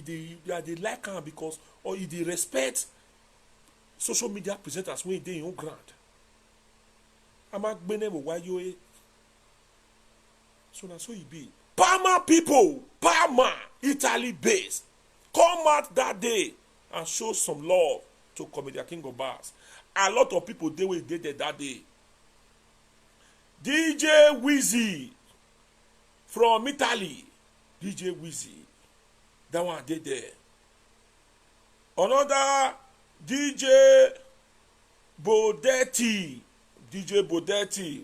They like am because or they respect social media presenters when they in your ground. I'm a gbene why you so now so you be. Parma people, Parma, Italy based, come out that day and show some love to Comedian King of Bass. A lot of people they will get there that day. DJ Wizzy from Italy, DJ Wizzy, that one did there. Another DJ Bodetti,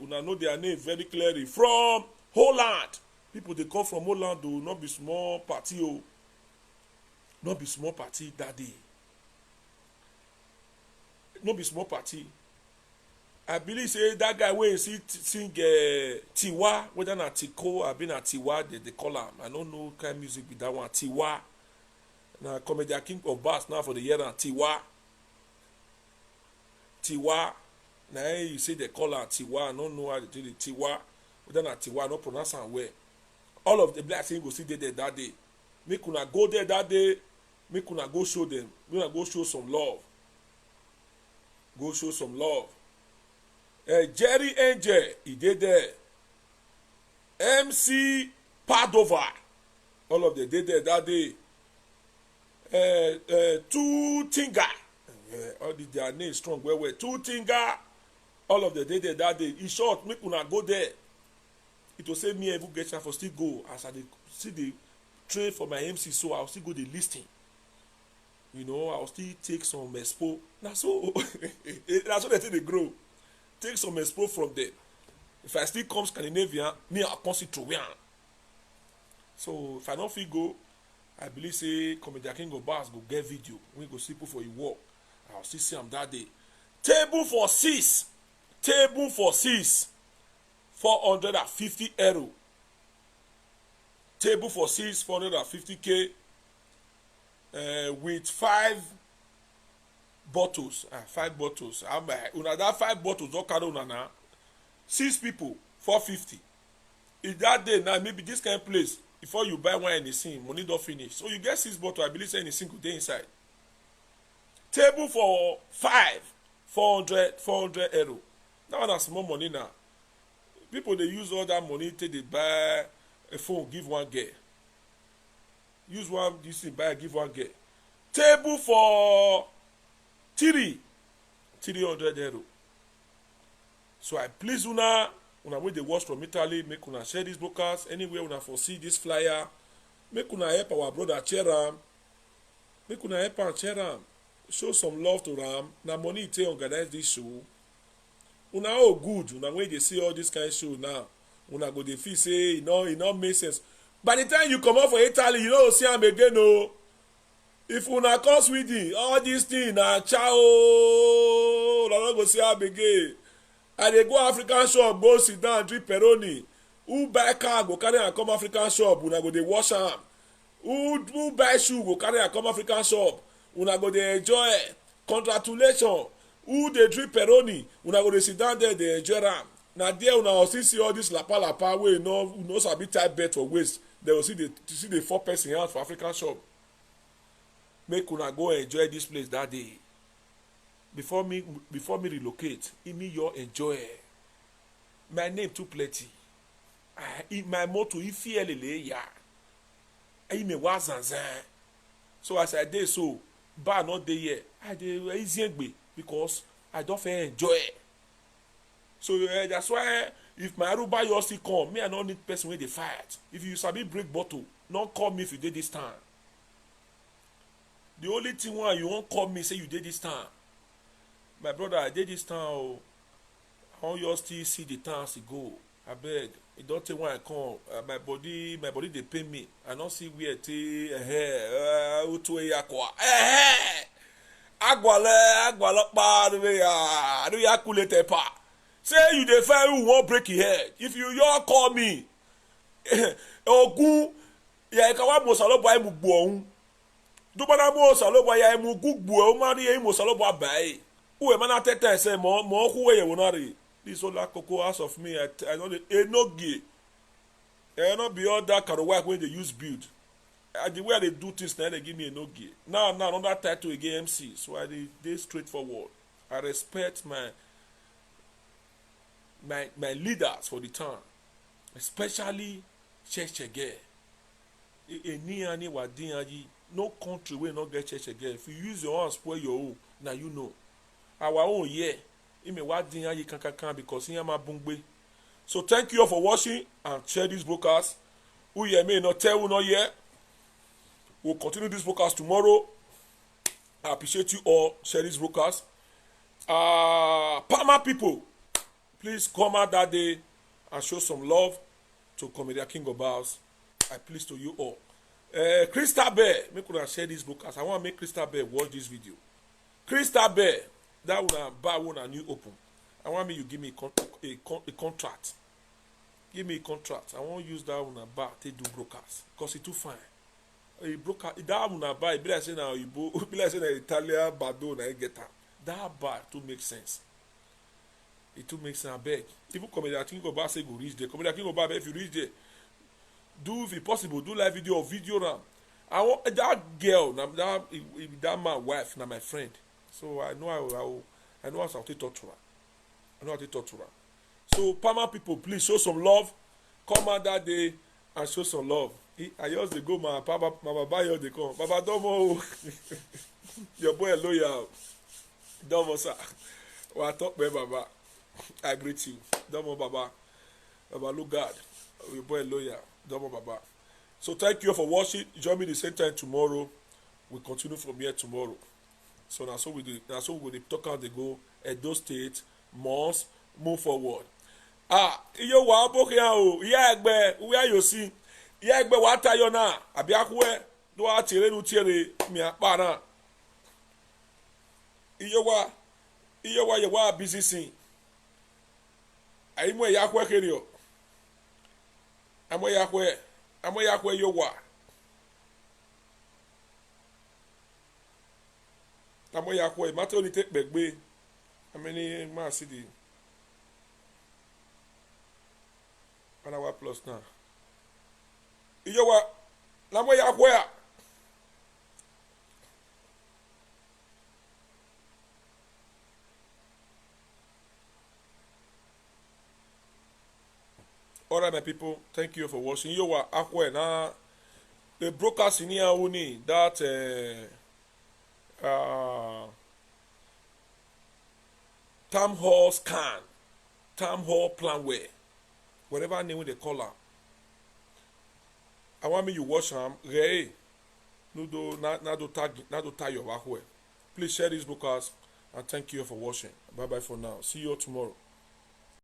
una know their name very clearly, from Holland. People they come from Holland do not be small party oh, not be small party that day. Not be small party. I believe say that guy wey sing Tiwa, whether na Tiko or been na Tiwa, they call him. I don't know kind of music with that one. Tiwa. Na Comedian King of Bass now for the year na Tiwa. Tiwa. Now you say they call him Tiwa. I don't know how they do it. Tiwa. Whether na Tiwa, I don't pronounce am well. All of the black things go see there that day. Make una go there that day. Make una go show them. Make una go show some love. Go show some love. Jerry Angel, he did there. MC Padova, all of them did there that day. Two Tinga, all their names strong well. Two Tinga, all of them did there that day. In short, make una go there. It will say me and get chance for still go as I see the train for my MC, so I'll still go the listing. You know, I'll still take some expo. That's so that's what they say they grow. Take some expo from them. If I still come Scandinavia, me I'll consider Trovian. So if I don't feel go, I believe say Comedian King of Bass go get video. We go see people for you walk. I'll still see them that day. Table for 6. 450 euro. Table for 6, 450k. With 5 bottles. 5 bottles. Una that 5 bottles don't carry una now. 6 people, 450. If that day now maybe this kind of place before you buy one anything money don't finish. So you get 6 bottles. I believe say anything could day inside. Table for 5, 400 euro. That one has small money now. People they use all that money till they buy a phone, give one girl. Use one this thing, buy, give one girl. Table for 300 euro. So I please una wey dey watch from Italy, make una share these broadcasts anywhere una foresee this flyer. Make una help our brother Cheram. Make una help am Cheram. Show some love to Ram. Na money e take organize this show. Una all good. Una wey dey see all this kind of show now. Una go dey feel say e no make sense. By the time you come out for Italy, you no see am again o. If una come Sweden, all these things na ciao. Una no go see am again. I dey go African shop, go sit down, drink Peroni. Who buy car go carry am come African shop, una go dey wash am. Who buy shoe go carry am come African shop, una go dey enjoy. Congratulations. Who dey drink Peroni, una go dey sit down there dey enjoy am. Na there una still see all this lapa wey no sabi tie belt for waist. They will see the 4 person out for African shop. Make una go enjoy this place that day. Before me relocate, me your enjoy. My name too plenty. My motto ifielele ya. Me wazanzan. So as I dey so, bar not dey here. I dey easy because I don't feel enjoy. So that's why if my Aruba you still come, me I don't need person wey dey fight. If you sabi break bottle, don't call me if you did this time. The only thing why you won't call me say you did this time. My brother, I did this time. Oh, how you still see the time as it go? I beg. It don't take when I come. My body they pay me. I don't see where te utuwe yakwa. Agwala pa do ya kulete pa. Say you dey find who won't break your head. If you call me, Ogun, ya ikawa mo salobo ai mu gbo ohun. Do bana mo salobo ya mu gugbo o ma ri e mo salobo abai. Uwe man tete say mo who ye wonari. This all like cocoa house of me. I know no gay. Not be all that kind of work when they use build. The way they do things now they give me a no gay. Now another title again MC. So they straightforward. I respect my leaders for the town, especially Chechege. No country will not get Chechege. If you use your own spoil your own, now you know. Our own because bungbe. So thank you all for watching and share this broadcast. Who you may not tell who not yet. We'll continue this broadcast tomorrow. I appreciate you all. Share this broadcast. Palmer people, please come out that day and show some love to Comedian King of Bows. I please to you all. Crystal Bear, make una share this broadcast. I want to make Crystal Bear watch this video. Crystal Bear, that one buy one and new open. I want me you give me a contract. Give me a contract. I won't use that one buy to do broadcast because it's too fine. A broadcast that one buy. Be like saying now you be like saying Italian Bado na get that. That bar to make sense. It to make sense. I beg. Even Comedian King of Bows say go reach there. Comedian King of Bows, if you reach there, do if possible, do live video or video now. I want that girl, that my wife, now my friend. So I know I know how to talk to her. I know how to talk to her. So Palmer people, please show some love. Come out that day and show some love. I just dey go my Baba just dey come. Baba Domo, your boy loyal. Domo sir. Well, I talk about Baba. I greet you. Domo Baba. Baba look God. Your boy loyal. Domo Baba. So thank you for watching. Join me the same time tomorrow. We continue from here tomorrow. So now so we do. Now so we talk how they go. Edo State must move forward. Iyo wa aboke ya o. Iya egbe. Where you see? Iya egbe wa tayo na. Abi akwe. Do a tire nu tire mi apa na. Iyo wa ye wa busy sin. Ayi mo ya akwe kere o. Amo ya akwe yo wa. Amo ya akwe mate oni take begbe. Ameni ma see the 1 hour plus now. Iyo wa amo ya akwe ya. All right, my people, thank you for watching. You were akwe na the broadcast in here only that town hall scan, town hall planware, whatever name they call her. I want me you watch them. Hey, no do tag your akwe. Please share this broadcast and thank you for watching. Bye bye for now. See you tomorrow.